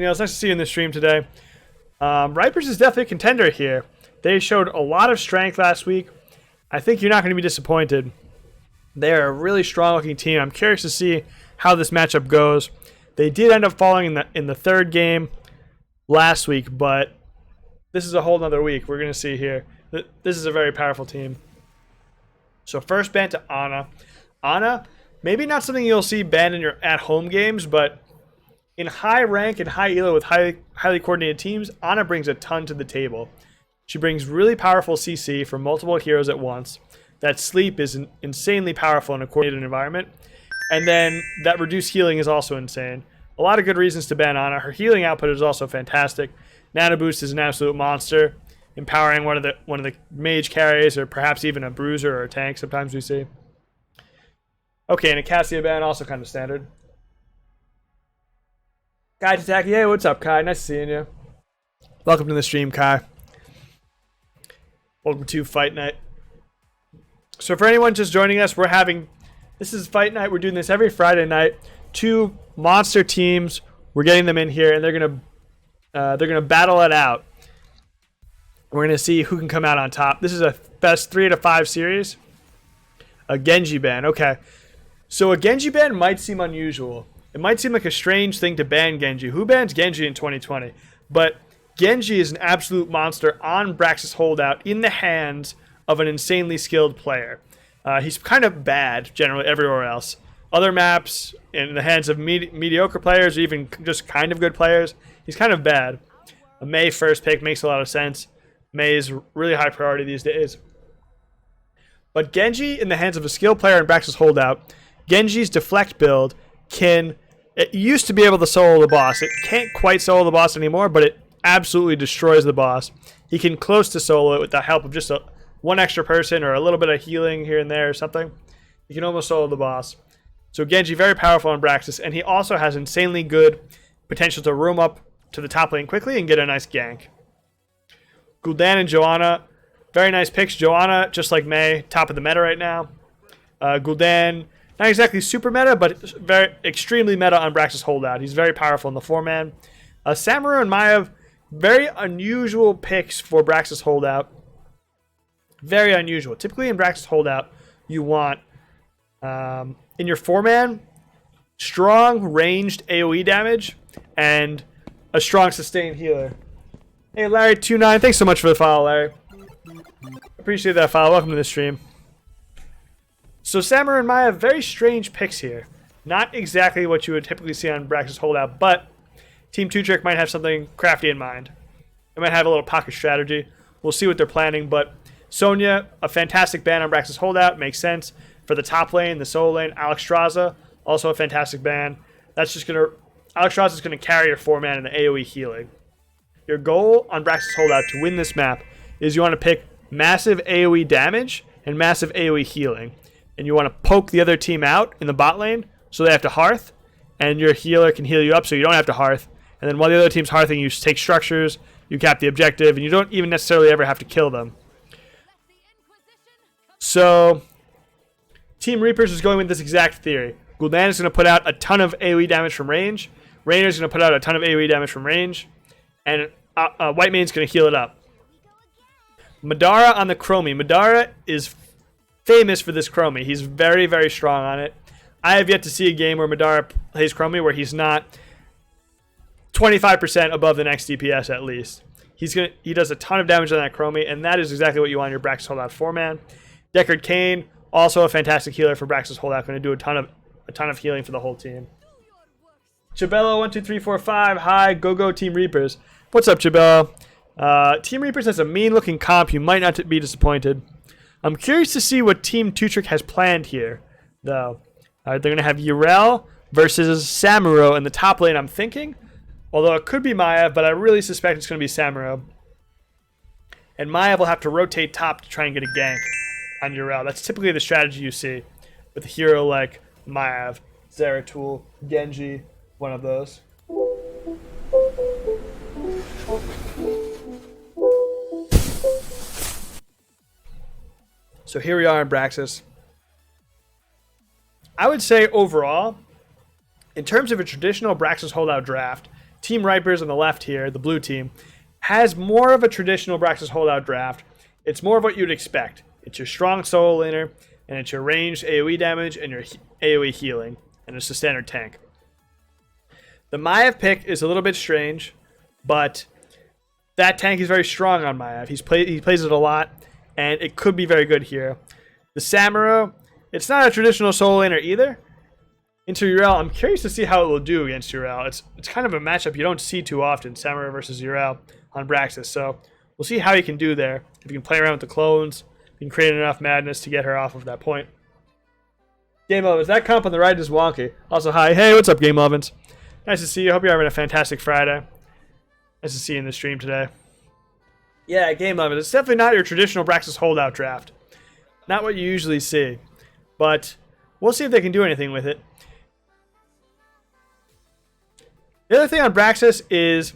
It's nice to see you in the stream today. Ripers is definitely a contender here. They showed a lot of strength last week. I think you're not going to be disappointed. They're a really strong-looking team. I'm curious to see how this matchup goes. They did end up falling in the third game last week, but this is a whole nother week. We're going to see here. This is a very powerful team. So first ban to Ana. Ana, maybe not something you'll see banned in your at-home games, but in high rank and high elo with highly coordinated teams, Ana brings a ton to the table. She brings really powerful CC for multiple heroes at once. That sleep is insanely powerful in a coordinated environment. And then that reduced healing is also insane. A lot of good reasons to ban Ana. Her healing output is also fantastic. Nano Boost is an absolute monster, empowering one of the mage carries, or perhaps even a bruiser or a tank sometimes we see. Okay, and a Cassia ban, also kind of standard. Kai Tataki, hey, what's up, Kai? Nice seeing you. Welcome to the stream, Kai. Welcome to Fight Night. So for anyone just joining us, this is Fight Night. We're doing this every Friday night. 2 monster teams. We're getting them in here, and they're gonna battle it out. We're gonna see who can come out on top. This is a best 3 out of 5 series. A Genji ban. Okay, so a Genji ban might seem unusual. It might seem like a strange thing to ban Genji. Who bans Genji in 2020? But Genji is an absolute monster on braxxis holdout in the hands of an insanely skilled player. He's kind of bad generally everywhere else. Other maps, in the hands of mediocre players, or even just kind of good players, he's kind of bad. A Mei first pick makes a lot of sense. Mei is really high priority these days. But Genji in the hands of a skilled player in braxxis holdout, Genji's deflect build it used to be able to solo the boss. It can't quite solo the boss anymore, but it absolutely destroys the boss. He can close to solo it with the help of just one extra person or a little bit of healing here and there or something. He can almost solo the boss. So Genji, very powerful on braxxis, and he also has insanely good potential to roam up to the top lane quickly and get a nice gank. Gul'dan and Joanna, very nice picks. Joanna, just like Mei, top of the meta right now. Gul'dan, not exactly super meta, but very extremely meta on braxxis holdout. He's very powerful in the 4-man. Samuro and Maiev, very unusual picks for braxxis holdout. Very unusual. Typically in braxxis holdout, you want, in your 4-man, strong ranged AoE damage and a strong sustained healer. Hey, Larry29, thanks so much for the follow, Larry. Appreciate that follow. Welcome to the stream. So Samuro and Maiev, very strange picks here. Not exactly what you would typically see on braxxis holdout, but Team 2Trick might have something crafty in mind. They might have a little pocket strategy. We'll see what they're planning, but Sonya, a fantastic ban on braxxis holdout, makes sense. For the top lane, the solo lane, Alexstrasza, also a fantastic ban. Alexstrasza is gonna carry your 4-man in the AoE healing. Your goal on braxxis holdout to win this map is you want to pick massive AoE damage and massive AoE healing. And you want to poke the other team out in the bot lane so they have to hearth, and your healer can heal you up so you don't have to hearth. And then while the other team's hearthing, you take structures, you cap the objective, and you don't even necessarily ever have to kill them. So Team Reapers is going with this exact theory. Gul'dan is going to put out a ton of AoE damage from range. Raynor is going to put out a ton of AoE damage from range. And White Main's going to heal it up. Madara on the Chromie. Madara is famous for this Chromie. He's very, very strong on it. I have yet to see a game where Madara plays Chromie where he's not 25% above the next DPS at least. He does a ton of damage on that Chromie, and that is exactly what you want in your braxxis holdout 4-man. Deckard Kane, also a fantastic healer for braxxis holdout, going to do a ton of healing for the whole team. Chabello12345, hi, go Team Reapers. What's up, Chabello? Team Reapers has a mean-looking comp. You might not be disappointed. I'm curious to see what Team 2Trick has planned here, though. They're going to have Yrel versus Samuro in the top lane, I'm thinking. Although it could be Maiev, but I really suspect it's going to be Samuro. And Maiev will have to rotate top to try and get a gank on Yrel. That's typically the strategy you see with a hero like Maiev, Zeratul, Genji, one of those. So here we are in braxxis. I would say overall, in terms of a traditional braxxis holdout draft, Team Ripers on the left here, the blue team, has more of a traditional Braxxis holdout draft. It's more of what you'd expect. It's your strong solo laner, and it's your ranged AoE damage and your AoE healing, and it's a standard tank. The Maiev pick is a little bit strange, but that tank is very strong on Maiev. He plays it a lot, and it could be very good here. The Samuro, it's not a traditional solo laner either. Into Urel, I'm curious to see how it will do against Urel. It's kind of a matchup you don't see too often, Samuro versus Urel on Braxxis. So we'll see how he can do there. If he can play around with the clones, he can create enough madness to get her off of that point. Game Ovens, that comp on the right is wonky. Also, hi. Hey, what's up, Game Ovens? Nice to see you. Hope you're having a fantastic Friday. Nice to see you in the stream today. Yeah, Game Ovens. It's definitely not your traditional Braxxis holdout draft. Not what you usually see. But we'll see if they can do anything with it. The other thing on Braxxis is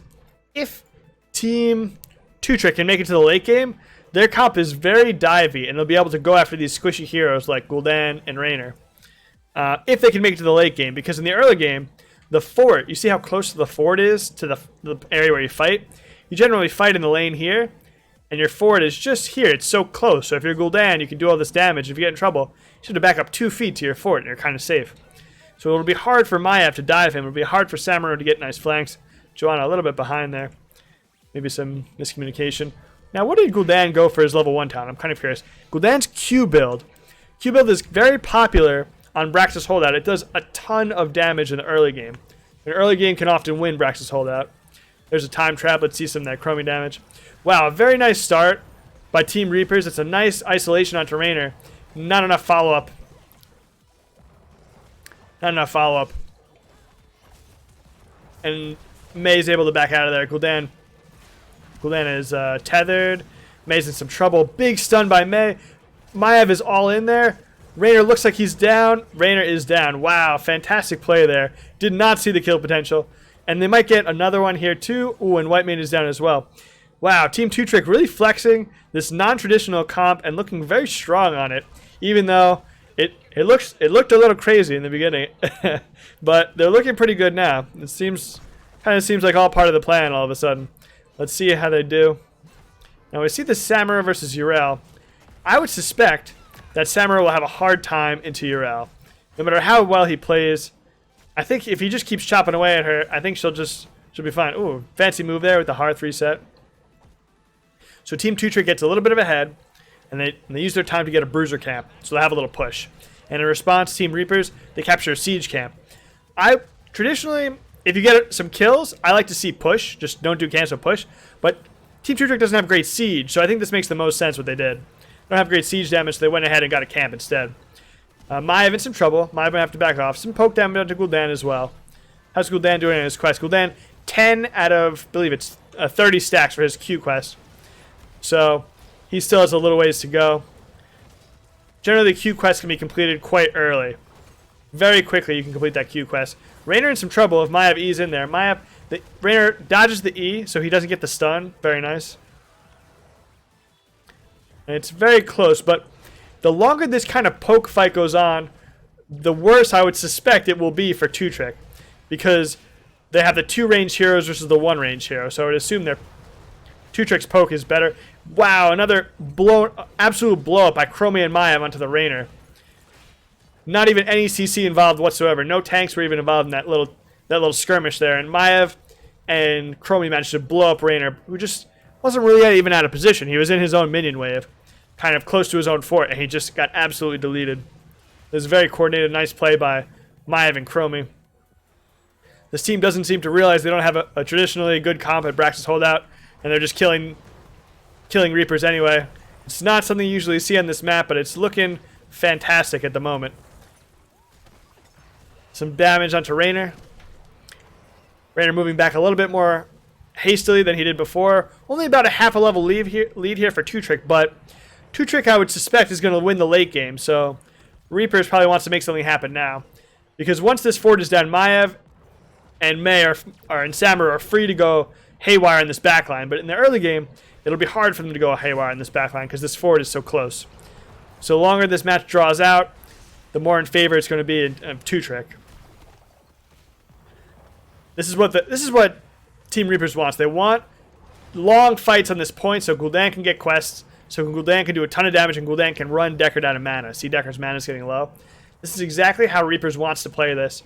if Team 2-Trick can make it to the late game, their comp is very divey, and they'll be able to go after these squishy heroes like Gul'dan and Raynor. If they can make it to the late game, because in the early game, the fort, you see how close the fort is to the area where you fight? You generally fight in the lane here, and your fort is just here. It's so close, so if you're Gul'dan, you can do all this damage. If you get in trouble, you should have back up 2 feet to your fort, and you're kind of safe. So it'll be hard for Maiev to dive him. It'll be hard for Samuro to get nice flanks. Joanna a little bit behind there. Maybe some miscommunication. Now, what did Gul'dan go for his level 1 town? I'm kind of curious. Gul'dan's Q build. Q build is very popular on Braxxis holdout. It does a ton of damage in the early game. An early game can often win Braxxis holdout. There's a time trap. Let's see some of that Chromie damage. Wow, a very nice start by Team Reapers. It's a nice isolation onto Raynor. Not enough follow-up. Not enough follow-up. And May's able to back out of there. Gul'dan is tethered. May's in some trouble. Big stun by May. Maiev is all in there. Raynor looks like he's down. Raynor is down. Wow, fantastic play there. Did not see the kill potential. And they might get another one here too. Ooh, and Whitemane is down as well. Wow, Team 2-Trick really flexing this non-traditional comp and looking very strong on it, even though it looked a little crazy in the beginning. But they're looking pretty good now. It kind of seems like all part of the plan all of a sudden. Let's see how they do. Now we see the Samuro versus Urel. I would suspect that Samuro will have a hard time into Urel. No matter how well he plays, I think if he just keeps chopping away at her, I think she'll be fine. Ooh, fancy move there with the Hearth reset. So Team 2-Trick gets a little bit of a head, and they use their time to get a bruiser camp, so they have a little push. And in response, Team Reapers, they capture a siege camp. Traditionally, if you get some kills, I like to see push. Just don't do cancel push. But Team 2-Trick doesn't have great siege, so I think this makes the most sense what they did. They don't have great siege damage, so they went ahead and got a camp instead. Maiev in some trouble. Maiev might have to back off. Some poke damage onto Gul'dan as well. How's Gul'dan doing in his quest? Gul'dan, 10 out of, I believe it's 30 stacks for his Q quest. So he still has a little ways to go. Generally, the Q quest can be completed quite early. Very quickly, you can complete that Q quest. Raynor in some trouble if Maiev E's in there. Raynor dodges the E, so he doesn't get the stun. Very nice. And it's very close, but the longer this kind of poke fight goes on, the worse I would suspect it will be for 2-Trick. Because they have the 2 ranged heroes versus the 1 ranged hero, so I would assume their 2-Trick's poke is better. Wow, another absolute blow up by Chromie and Maiev onto the Raynor. Not even any CC involved whatsoever. No tanks were even involved in that little skirmish there. And Maiev and Chromie managed to blow up Raynor, who just wasn't really even out of position. He was in his own minion wave, kind of close to his own fort, and he just got absolutely deleted. It was a very coordinated, nice play by Maiev and Chromie. This team doesn't seem to realize they don't have a traditionally good comp at Braxxis holdout, and they're just killing Reapers anyway. It's not something you usually see on this map, but it's looking fantastic at the moment. Some damage onto Raynor. Raynor moving back a little bit more hastily than he did before. Only about a half a level lead here for 2-Trick, but 2-Trick I would suspect is going to win the late game, so Reapers probably wants to make something happen now. Because once this fort is down, Maiev and May and Samuro are free to go haywire in this backline, but in the early game, it'll be hard for them to go haywire in this backline because this fort is so close. So the longer this match draws out, the more in favor it's going to be of 2-Trick. This is what Team Reapers wants. They want long fights on this point so Gul'dan can get quests, so Gul'dan can do a ton of damage, and Gul'dan can run Deckard out of mana. See, Deckard's mana is getting low. This is exactly how Reapers wants to play this.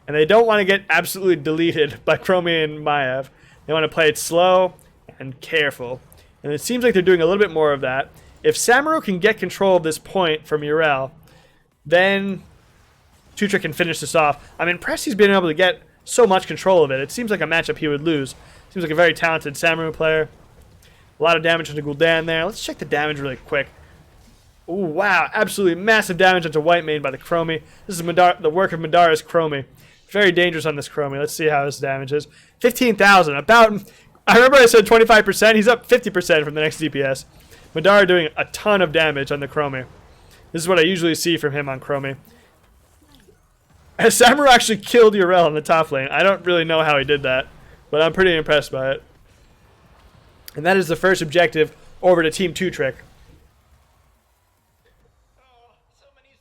And they don't want to get absolutely deleted by Chromie and Maiev. They want to play it slow and careful. And it seems like they're doing a little bit more of that. If Samuro can get control of this point from Yrel, then Tutrick can finish this off. I'm impressed he's been able to get so much control of it. It seems like a matchup he would lose. Seems like a very talented Samuro player. A lot of damage onto Gul'dan there. Let's check the damage really quick. Ooh, wow. Absolutely massive damage onto Whitemane by the Chromie. This is the work of Madara's Chromie. Very dangerous on this Chromie. Let's see how this damage is. 15,000. About... I remember I said 25%. He's up 50% from the next DPS. Madara doing a ton of damage on the Chromie. This is what I usually see from him on Chromie. Samuro actually killed Yrel in the top lane. I don't really know how he did that, but I'm pretty impressed by it. And that is the first objective over to Team Tutrick.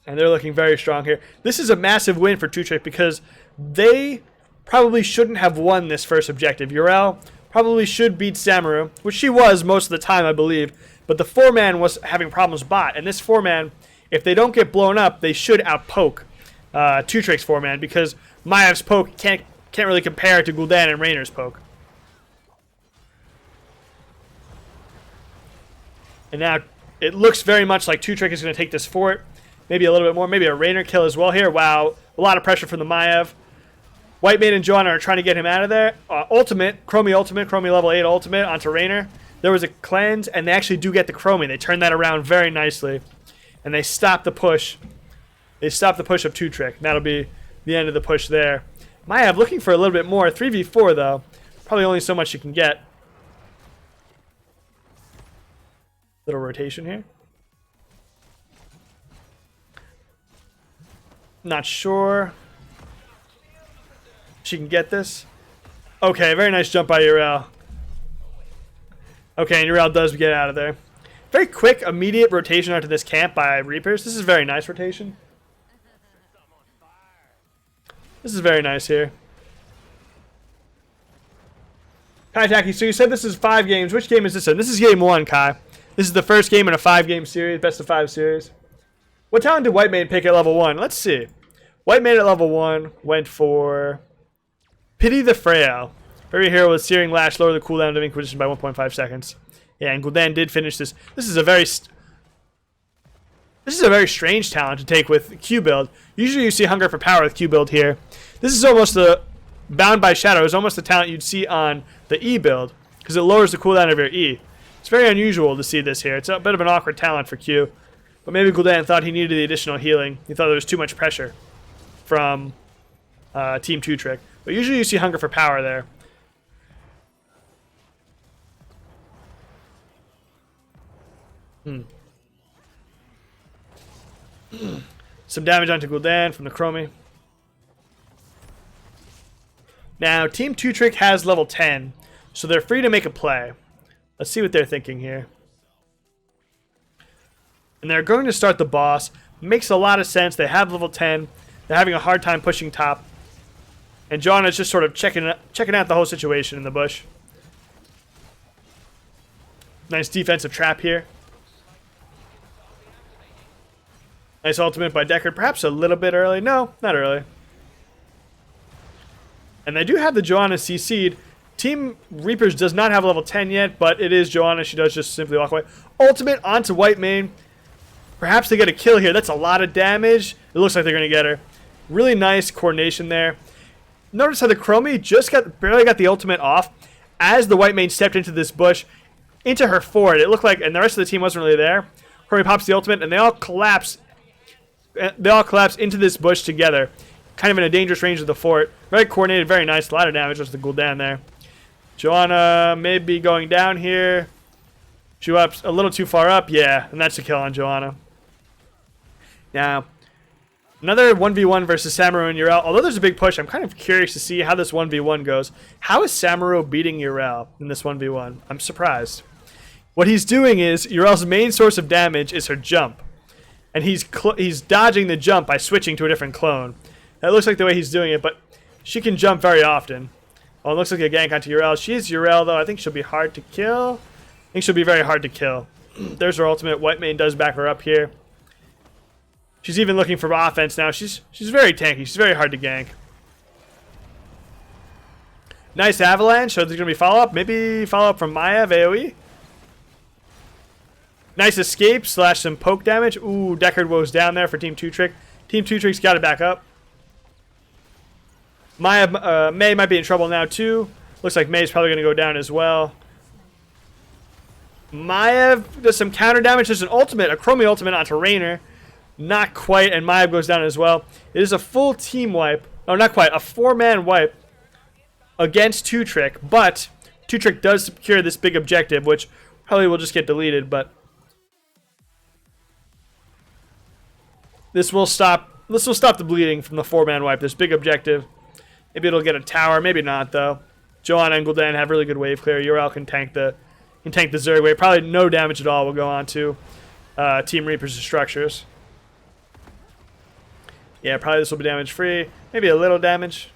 And they're looking very strong here. This is a massive win for Tutrick because they probably shouldn't have won this first objective. Yrel probably should beat Samuro, which she was most of the time, I believe. But the 4-man was having problems bot. And this 4-man, if they don't get blown up, they should outpoke Tutrick's 4-man because Maiev's poke can't really compare to Gul'dan and Rainer's poke. And now it looks very much like Tutrick is going to take this fort. Maybe a little bit more. Maybe a Rainer kill as well here. Wow. A lot of pressure from the Maiev. Whitemane and Joanna are trying to get him out of there. Chromie level 8 ultimate onto Rainer. There was a cleanse, and they actually do get the Chromie. They turn that around very nicely. And they stop the push. They stop the push of Tutrick. That'll be the end of the push there. Maiev looking for a little bit more. 3v4, though. Probably only so much you can get. Little rotation here. Not sure. She can get this. Okay, very nice jump by Yrel. Okay, and Yrel does get out of there. Very quick, immediate rotation onto this camp by Reapers. This is very nice rotation. This is very nice here. Kai Taki, so you said this is 5 games. Which game is this in? This is game 1, Kai. This is the first game in a 5-game series, best of 5 series. What talent did Whitemane pick at level 1? Let's see. Whitemane at level 1 went for Pity the Frail. Very hero with Searing Lash, lower the cooldown of Inquisition by 1.5 seconds. Yeah, and Gul'dan did finish this. This is a very strange talent to take with Q build. Usually you see Hunger for Power with Q build here. This is almost a Bound by Shadow. It's almost the talent you'd see on the E build because it lowers the cooldown of your E. It's very unusual to see this here. It's a bit of an awkward talent for Q. But maybe Gul'dan thought he needed the additional healing. He thought there was too much pressure from Team Tutrick. But usually you see Hunger for Power there. Some damage onto Gul'dan from the Chromie. Now, Team Tutrick has level 10, so they're free to make a play. Let's see what they're thinking here. And they're going to start the boss. Makes a lot of sense. They have level 10. They're having a hard time pushing top. And John is just sort of checking out the whole situation in the bush. Nice defensive trap here. Nice ultimate by Deckard. Perhaps a little bit early. No, not early. And they do have the Joanna CC'd. Team Reapers does not have level 10 yet, but it is Joanna. She does just simply walk away. Ultimate onto Whitemane. Perhaps they get a kill here. That's a lot of damage. It looks like they're going to get her. Really nice coordination there. Notice how the Chromie just barely got the ultimate off as the Whitemane stepped into this bush, into her fort. It looked like, and the rest of the team wasn't really there. Chromie pops the ultimate, and they all collapse. They all collapse into this bush together, kind of in a dangerous range of the fort. Very coordinated, very nice. A lot of damage just the Gul'dan there. Joanna may be going down here. She up a little too far up. Yeah, and that's a kill on Joanna. Now, another 1v1 versus Samuro and Yrel. Although there's a big push, I'm kind of curious to see how this 1v1 goes. How is Samuro beating Yrel in this 1v1? I'm surprised. What he's doing is, Yrel's main source of damage is her jump. And he's dodging the jump by switching to a different clone. That looks like the way he's doing it, but she can jump very often. Oh, it looks like a gank onto Yrel. She's Yrel, though. I think she'll be hard to kill. I think she'll be very hard to kill. There's her ultimate. Whitemane does back her up here. She's even looking for offense now. She's very tanky. She's very hard to gank. Nice avalanche. So there's going to be follow-up. Maybe follow-up from Maiev, AoE. Nice escape / some poke damage. Ooh, Deckard woes down there for Team 2Trick. Team 2Trick's got to back up. Mae might be in trouble now too. Looks like May's probably going to go down as well. Maiev does some counter damage. There's an ultimate, a Chromie ultimate onto Raynor. Not quite, and Maiev goes down as well. It is a full team wipe. Oh, not quite. A 4-man wipe against 2Trick, but 2Trick does secure this big objective, which probably will just get deleted, but this will stop the bleeding from the 4-man wipe, this big objective. Maybe it'll get a tower, maybe not though. Joanna and gul'dan have really good wave clear. Yrel can tank the Zerg wave. Probably no damage at all will go on to Team Reaper's structures. Yeah, probably this will be damage free. Maybe a little damage.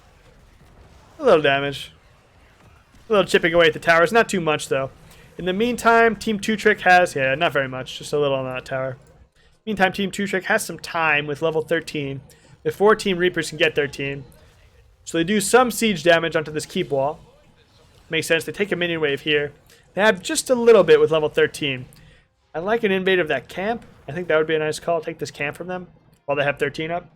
A little damage. A little chipping away at the towers. Not too much though. In the meantime, Team 2Trick has, yeah, not very much. Just a little on that tower. Meantime, Team 2Trick has some time with level 13 before Team Reapers can get 13. So they do some siege damage onto this keep wall. Makes sense. They take a minion wave here. They have just a little bit with level 13. I like an invade of that camp. I think that would be a nice call. Take this camp from them while they have 13 up.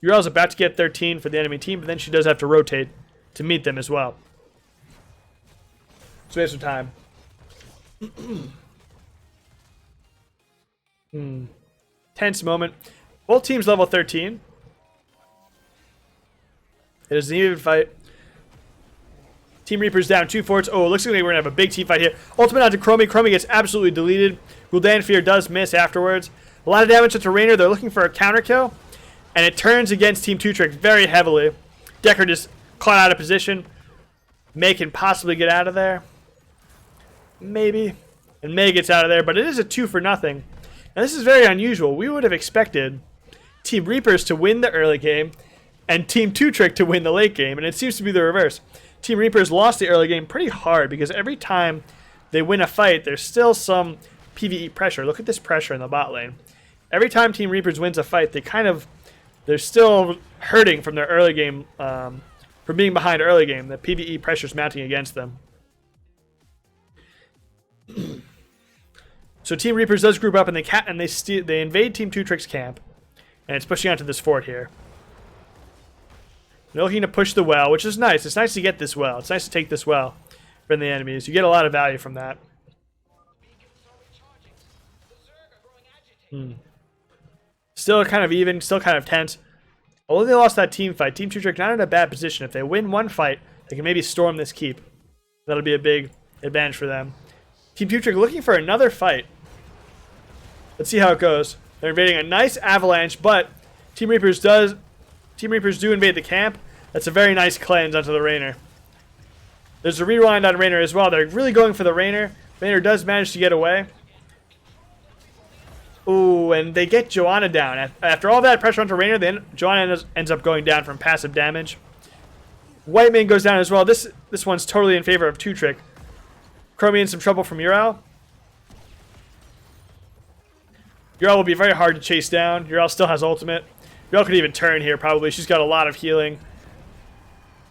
Yrel's about to get 13 for the enemy team, but then she does have to rotate to meet them as well. So we have some time. Tense moment. Both teams level 13. It is an even fight. Team Reaper's down 2 forts. Oh, it looks like we're going to have a big team fight here. Ultimate onto Chromie. Chromie gets absolutely deleted. Gul'dan Fear does miss afterwards. A lot of damage to Raynor. They're looking for a counter kill. And it turns against Team 2Trick very heavily. Deckard is caught out of position. May can possibly get out of there. Maybe. And May gets out of there. But it is a 2-0. Now this is very unusual. We would have expected Team Reapers to win the early game and Team 2Trick to win the late game, and it seems to be the reverse. Team Reapers lost the early game pretty hard because every time they win a fight, there's still some PvE pressure. Look at this pressure in the bot lane. Every time Team Reapers wins a fight, they're still hurting from their early game, from being behind early game. The PvE pressure's mounting against them. So Team Reapers does group up and they invade Team 2Trick's camp, and it's pushing onto this fort here. They're looking to push the well, which is nice. It's nice to get this well. It's nice to take this well from the enemies. You get a lot of value from that. Still kind of even, still kind of tense. Although they lost that team fight, Team 2Trick not in a bad position. If they win one fight, they can maybe storm this keep. That'll be a big advantage for them. Team 2Trick looking for another fight. Let's see how it goes. They're invading a nice avalanche, but Team Reapers do invade the camp. That's a very nice cleanse onto the Raynor. There's a rewind on Raynor as well. They're really going for the Raynor. Raynor does manage to get away. Ooh, and they get Joanna down. After all that pressure onto Raynor, then Joanna ends up going down from passive damage. Whitemane goes down as well. This one's totally in favor of 2Trick. Chromie in some trouble from Yrel. Yrel will be very hard to chase down. Yrel still has ultimate. Yrel could even turn here, probably. She's got a lot of healing.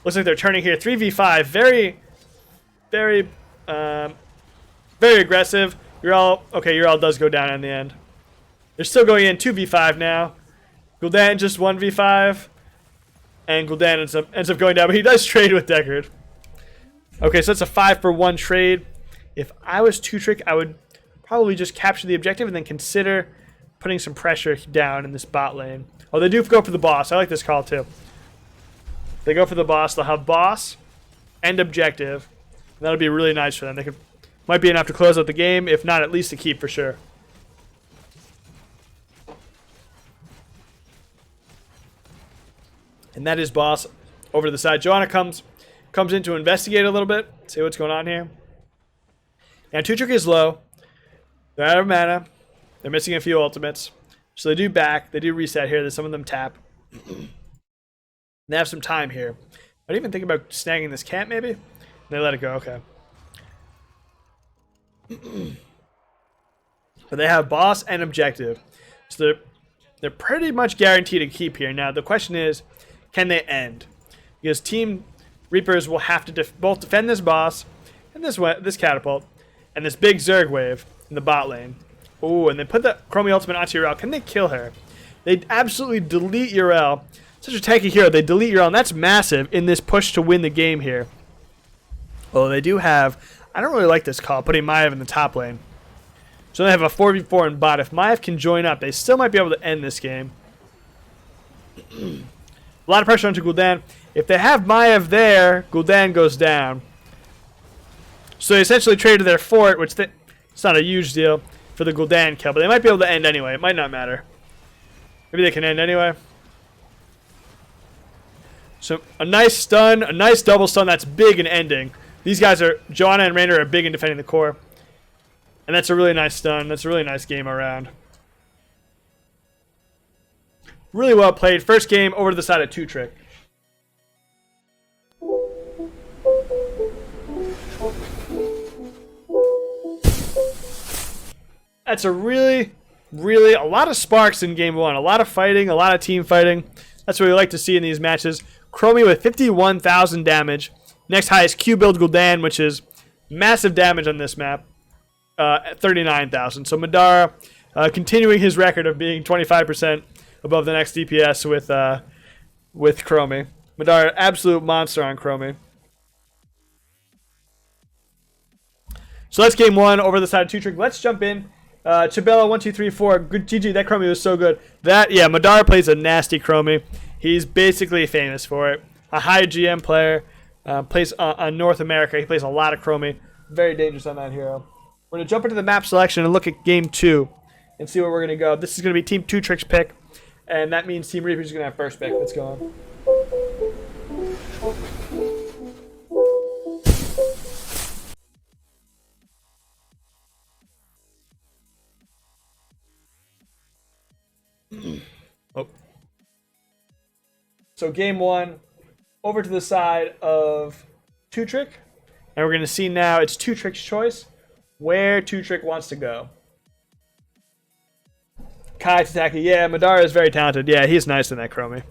Looks like they're turning here. 3v5. Very, very, very aggressive. Yrel does go down in the end. They're still going in 2v5 now. Gul'dan just 1v5. And Gul'dan ends up going down, but he does trade with Deckard. Okay, so that's a 5-for-1 trade. If I was 2Trick, I would probably just capture the objective and then consider putting some pressure down in this bot lane. Oh, they do go for the boss. I like this call too. They go for the boss. They'll have boss and objective. And that'll be really nice for them. Might be enough to close out the game, if not at least to keep for sure. And that is boss over to the side. Joanna comes in to investigate a little bit, see what's going on here. Now 2Trick is low. They're out of mana. They're missing a few ultimates. So they do reset here. Some of them tap. They have some time here. I'd even think about snagging this camp, maybe? They let it go, okay. But they have boss and objective. So they're pretty much guaranteed to keep here. Now, the question is, can they end? Because Team Reapers will have to both defend this boss and this catapult and this big Zerg wave in the bot lane. Ooh, and they put the Chromie ultimate onto Urel. Can they kill her? They absolutely delete Urel. Such a tanky hero. They delete Urel, and that's massive in this push to win the game here. Well, they do have... I don't really like this call, putting Maiev in the top lane. So they have a 4v4 in bot. If Maiev can join up, they still might be able to end this game. A lot of pressure onto gul'dan. If they have Maiev there, gul'dan goes down. So they essentially traded their fort, which it's not a huge deal, for the gul'dan kill. But they might be able to end anyway. It might not matter. Maybe they can end anyway. So a nice stun, a nice double stun. That's big in ending. These guys are, Joanna and Rainer are big in defending the core. And that's a really nice stun. That's a really nice game around. Really well played. First game over to the side of 2Trick. That's a really a lot of sparks in game one. A lot of fighting, a lot of team fighting. That's what we like to see in these matches. Chromie with 51,000 damage. Next highest Q build gul'dan, which is massive damage on this map. At 39,000. So Madara continuing his record of being 25% above the next DPS with Chromie. Madara, absolute monster on Chromie. So that's game one over the side of 2Trick. Let's jump in. Chabella 1, 2, 3, 4. Good GG. That Chromie was so good. Madara plays a nasty Chromie. He's basically famous for it. A high GM player. Plays on North America. He plays a lot of Chromie. Very dangerous on that hero. We're going to jump into the map selection and look at game two and see where we're going to go. This is going to be Team 2Trick's pick, and that means Team Reaper's going to have first pick. Let's go on. Oh. So game one, over to the side of 2Trick, and we're going to see now it's 2Trick's choice where 2Trick wants to go. Kai Tataki, yeah, Madara is very talented. Yeah, he's nice in that Chromie.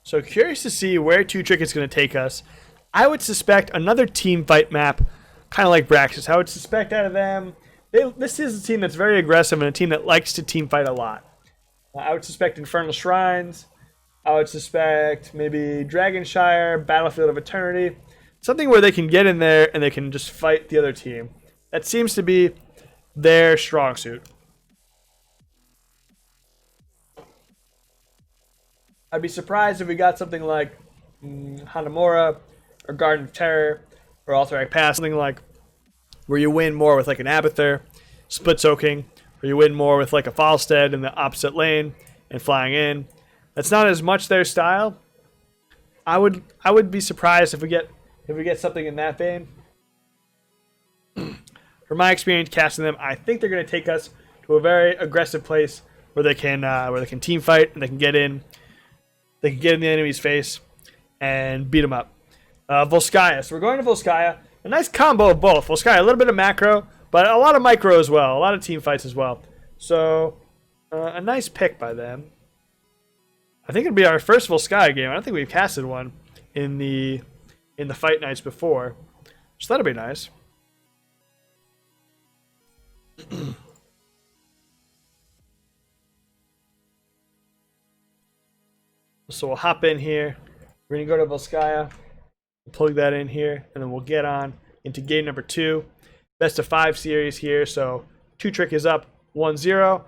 So curious to see where 2Trick is going to take us. I would suspect another team fight map, kind of like Braxxis. I would suspect out of them, this is a team that's very aggressive and a team that likes to team fight a lot. I would suspect Infernal Shrines. I would suspect maybe Dragonshire, Battlefield of Eternity. Something where they can get in there and they can just fight the other team. That seems to be their strong suit. I'd be surprised if we got something like Hanamura or Garden of Terror or Alterac Pass, something like where you win more with like an Abathur, split soaking, or you win more with like a Falstead in the opposite lane and flying in. That's not as much their style. I would be surprised if we get something in that vein. From my experience casting them, I think they're going to take us to a very aggressive place where they can team fight and they can get in. They can get in the enemy's face and beat them up. Volskaya. So we're going to Volskaya. A nice combo of both. Volskaya, a little bit of macro, but a lot of micro as well. A lot of team fights as well. So a nice pick by them. I think it'll be our first Volskaya game. I don't think we've casted one in the fight nights before. So that'll be nice. So we'll hop in here. We're going to go to Volskaya. Plug that in here. And then we'll get on into game number 2. Best of 5 series here. So 2Trick is up 1-0.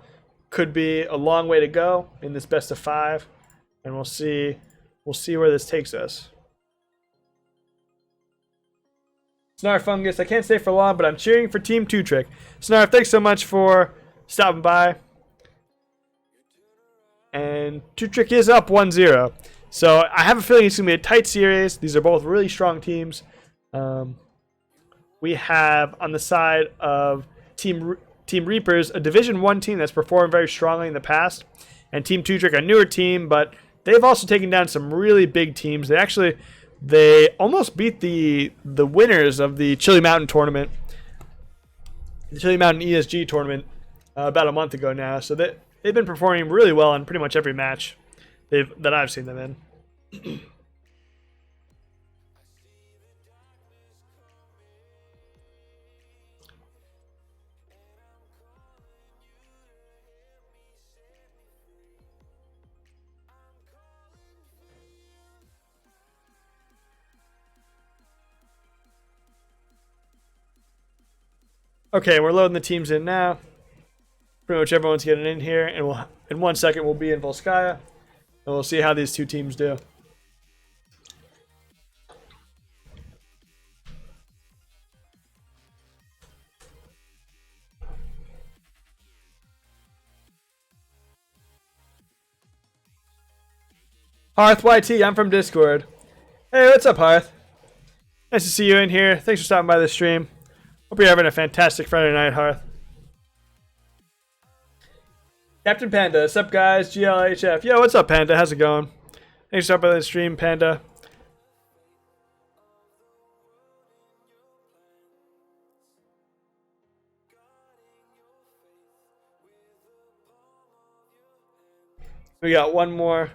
Could be a long way to go in this best of 5. And we'll see where this takes us. Snarf Fungus, I can't stay for long, but I'm cheering for Team 2Trick. Snarf, thanks so much for stopping by. And 2Trick is up 1-0. So I have a feeling it's going to be a tight series. These are both really strong teams. We have on the side of Team Reapers a Division 1 team that's performed very strongly in the past. And Team 2Trick, a newer team, but they've also taken down some really big teams. They almost beat the winners of the Chili Mountain tournament, the Chili Mountain ESG tournament, about a month ago now. So they've been performing really well in pretty much every match that I've seen them in. Okay, we're loading the teams in now. Pretty much everyone's getting in here, and in 1 second we'll be in Volskaya, and we'll see how these two teams do. Hearth YT, I'm from Discord. Hey, what's up, Hearth? Nice to see you in here. Thanks for stopping by the stream. Hope you're having a fantastic Friday night, Hearth. Captain Panda, what's up, guys? GLHF. Yo, what's up, Panda? How's it going? Thanks for stopping by the stream, Panda. We got one more.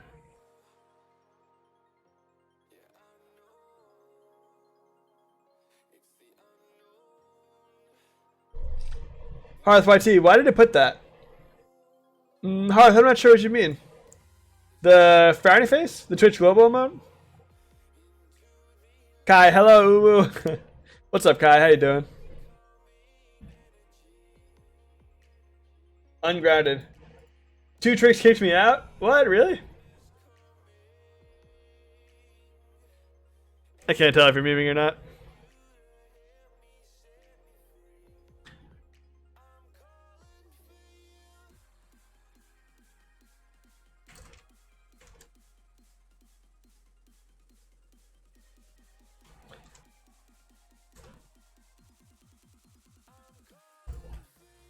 Hearth YT, why did it put that? Hearth, I'm not sure what you mean. The frowny face? The Twitch global emote? Kai, hello, uwu. What's up, Kai? How you doing? Ungrounded. 2Tricks kicked me out? What? Really? I can't tell if you're memeing or not.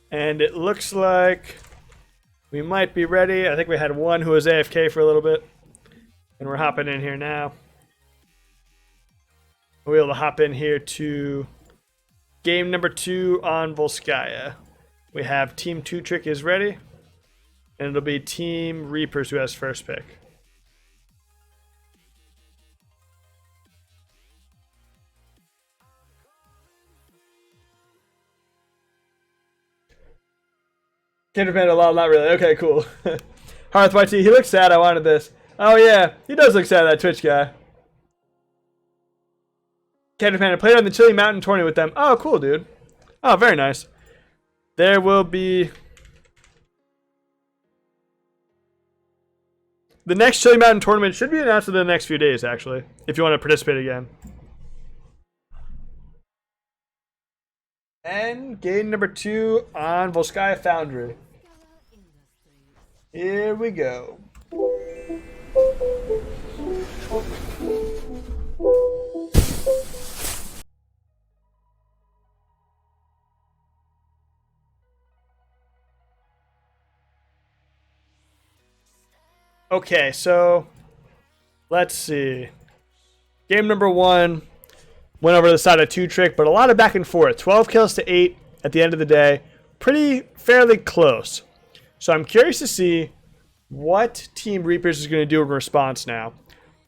And it looks like we might be ready. I think we had one who was AFK for a little bit. And we're hopping in here now. We'll be able to hop in here to game number 2 on Volskaya. We have Team 2Trick is ready. And it'll be Team Reapers who has first pick. Kinderman, not really. Okay, cool. Hearth YT, he looks sad. I wanted this. Oh, yeah. He does look sad, that Twitch guy. Kinderman, I played on the Chili Mountain tournament with them. Oh, cool, dude. Oh, very nice. There will be... The next Chili Mountain tournament should be announced in the next few days, actually, if you want to participate again. And game number 2 on Volskaya Foundry. Here we go. Okay, so let's see. Game number 1 went over to the side of 2Trick, but a lot of back and forth. 12 kills to 8 at the end of the day. Fairly close. So I'm curious to see what Team Reapers is going to do in response now.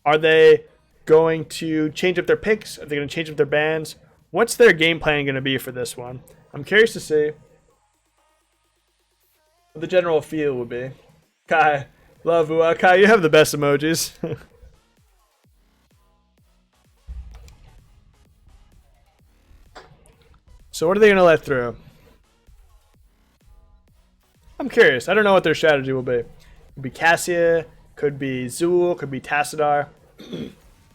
Are they going to change up their picks? Are they going to change up their bans? What's their game plan going to be for this one? I'm curious to see what the general feel would be. Kai, love you. Kai, you have the best emojis. So what are they going to let through? I'm curious. I don't know what their strategy will be. Could be Cassia, could be Zool, could be Tassadar.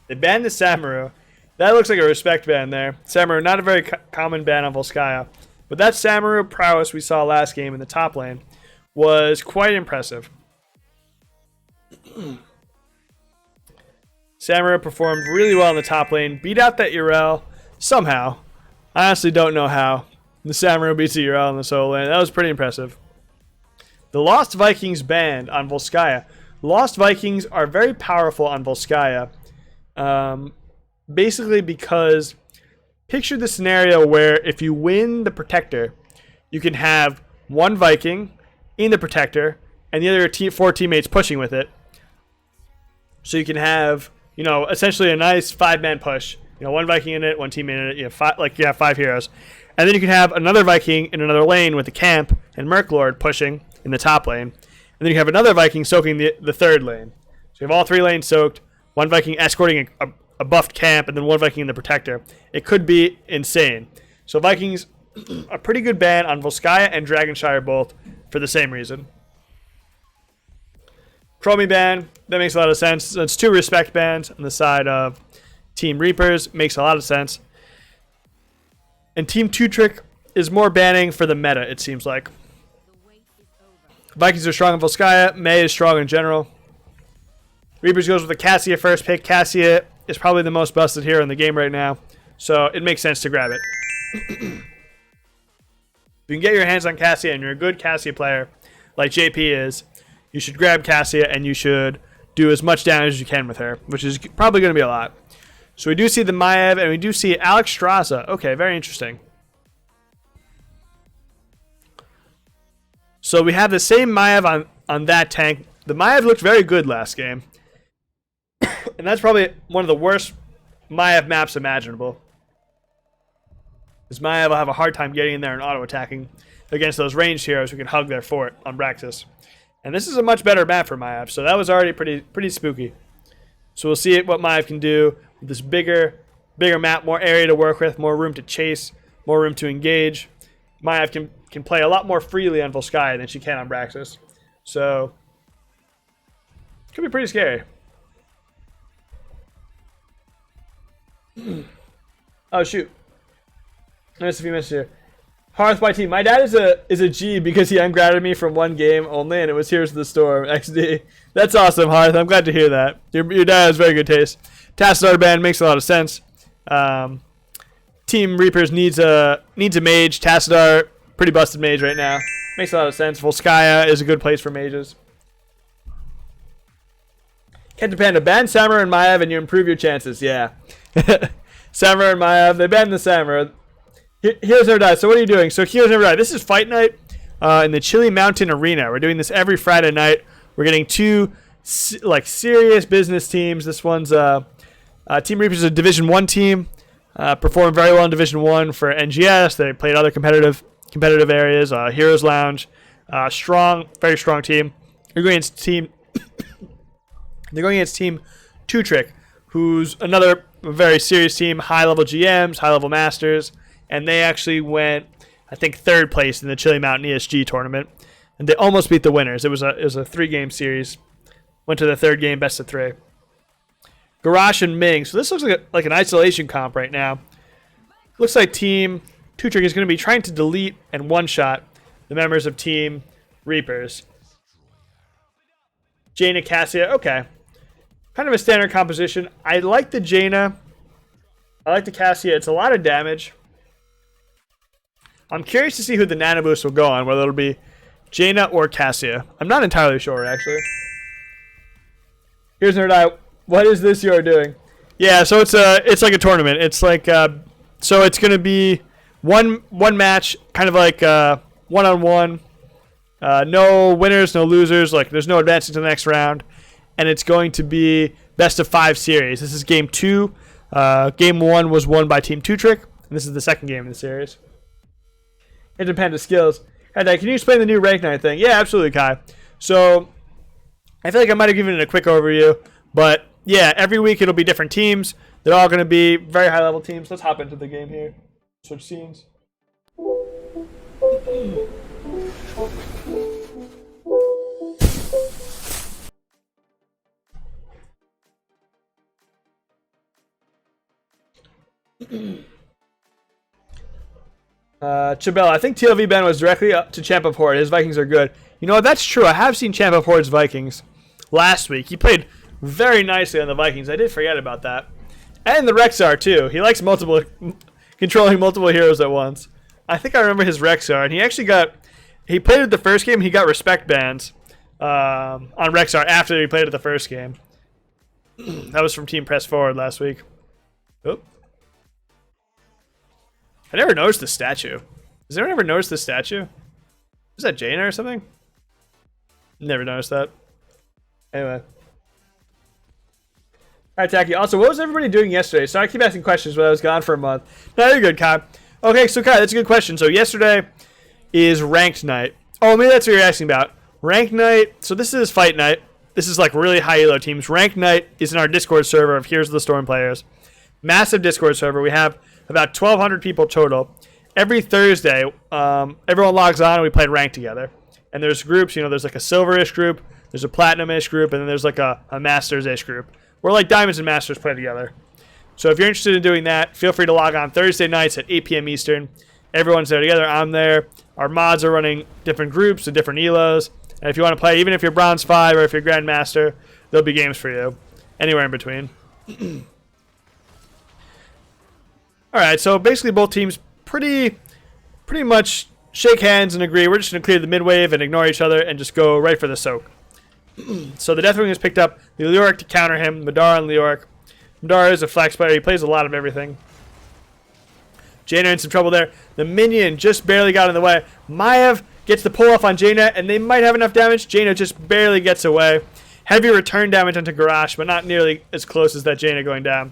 They banned the Samuro. That looks like a respect ban there. Samuro, not a very common ban on Volskaya. But that Samuro prowess we saw last game in the top lane was quite impressive. Samuro performed really well in the top lane. Beat out that Urel somehow. I honestly don't know how. The Samuro beats the Urel in the solo lane. That was pretty impressive. The Lost Vikings banned on Volskaya. Lost Vikings are very powerful on Volskaya. Basically because picture the scenario where if you win the Protector, you can have one Viking in the Protector and the other four teammates pushing with it. So you can have, essentially a nice 5-man push. One Viking in it, one teammate in it. You have 5 heroes. And then you can have another Viking in another lane with the camp and Merklord pushing in the top lane. And then you have another Viking soaking the third lane. So you have all 3 lanes soaked, one Viking escorting a buffed camp, and then one Viking in the Protector. It could be insane. So Vikings, a pretty good ban on Volskaya and Dragonshire both for the same reason. Chromie ban, that makes a lot of sense. That's 2 respect bans on the side of Team Reapers. Makes a lot of sense. And Team 2-Trick is more banning for the meta, it seems like. Vikings are strong in Volskaya. May is strong in general. Reapers goes with the Cassia first pick. Cassia is probably the most busted hero in the game right now. So it makes sense to grab it. If you can get your hands on Cassia and you're a good Cassia player, like JP is, you should grab Cassia and you should do as much damage as you can with her, which is probably going to be a lot. So we do see the Maiev and we do see Alex Straza. Okay, very interesting. So we have the same Maiev on that tank. The Maiev looked very good last game. And that's probably one of the worst Maiev maps imaginable. Because Maiev will have a hard time getting in there and auto-attacking against those ranged heroes who can hug their fort on Braxxis. And this is a much better map for Maiev, so that was already pretty spooky. So we'll see what Maiev can do with this bigger map, more area to work with, more room to chase, more room to engage. Maiev can play a lot more freely on Volskaya than she can on Braxxis. So, could be pretty scary. Oh shoot! I missed a few minutes here. Hearth by team. My dad is a G because he ungraded me from one game only, and it was Here's the Storm XD. That's awesome, Hearth. I'm glad to hear that. Your dad has very good taste. Tassadar band makes a lot of sense. Team Reapers needs a mage. Tassadar, pretty busted mage right now. Makes a lot of sense. Volskaya is a good place for mages. Kenta Panda, ban Samuro and Maiev and you improve your chances. Yeah. Samuro and Maiev, they banned the Samuro. Heroes Never Die. So what are you doing? So Heroes Never Die. This is Fight Night in the Chili Mountain Arena. We're doing this every Friday night. We're getting 2 serious business teams. This one's Team Reapers is a Division 1 team. Performed very well in Division 1 for NGS. They played other competitive areas. Heroes Lounge. Very strong team. They're going against Team 2-Trick, who's another very serious team. High-level GMs, high-level masters. And they actually went, I think, 3rd place in the Chili Mountain ESG tournament. And they almost beat the winners. It was a 3-game series. Went to the 3rd game, best of 3. Garrosh and Ming. So this looks like an isolation comp right now. Looks like Team 2-Trick is going to be trying to delete and one-shot the members of Team Reapers. Jaina, Cassia. Okay. Kind of a standard composition. I like the Jaina. I like the Cassia. It's a lot of damage. I'm curious to see who the Nano Boost will go on, whether it'll be Jaina or Cassia. I'm not entirely sure, actually. Here's Nerd Eye. What is this you're doing? Yeah, so it's like a tournament. It's like so it's gonna be one match, kind of like one-on-one. No winners, no losers. Like there's no advancing to the next round, and it's going to be best of 5 series. This is game 2. Game 1 was won by Team 2-Trick, and this is the 2nd game in the series. Independent skills. And can you explain the new rank 9 thing? Yeah, absolutely, Kai. So I feel like I might have given it a quick overview, but yeah, every week it'll be different teams. They're all going to be very high-level teams. Let's hop into the game here. Switch scenes. Chabella, I think TLV Ben was directly up to Champ of Horde. His Vikings are good. You know what? That's true. I have seen Champ of Horde's Vikings last week. He played very nicely on the Vikings. I did forget about that. And the Rexar, too. He likes controlling multiple heroes at once. I think I remember his Rexar. And he actually he played it the first game. He got respect bans on Rexar after he played it the first game. That was from Team Press Forward last week. Oop. I never noticed the statue. Has anyone ever noticed the statue? Is that Jaina or something? Never noticed that. Anyway. Alright, Tacky. Also, what was everybody doing yesterday? So I keep asking questions when I was gone for a month. No, you're good, Kai. Okay, so Kai, that's a good question. So yesterday is ranked night. Oh, maybe that's what you're asking about. Ranked night. So this is fight night. This is like really high elo teams. Ranked night is in our Discord server of Here's the Storm players. Massive Discord server. We have about 1,200 people total. Every Thursday, everyone logs on and we play ranked together. And there's groups, there's like a silver-ish group, there's a platinum-ish group, and then there's like a masters-ish group. We're like diamonds and masters play together. So if you're interested in doing that, feel free to log on Thursday nights at 8 p.m. Eastern. Everyone's there together. I'm there. Our mods are running different groups and different elos. And if you want to play, even if you're Bronze 5 or if you're Grandmaster, there'll be games for you. Anywhere in between. Alright, so basically both teams pretty much shake hands and agree. We're just going to clear the mid-wave and ignore each other and just go right for the soak. So the Deathwing has picked up the Leoric to counter him. Madara and Leoric. Madara is a flex player. He plays a lot of everything. Jaina in some trouble there. The minion just barely got in the way. Maiev gets the pull off on Jaina, and they might have enough damage. Jaina just barely gets away. Heavy return damage onto Garrosh, but not nearly as close as that Jaina going down.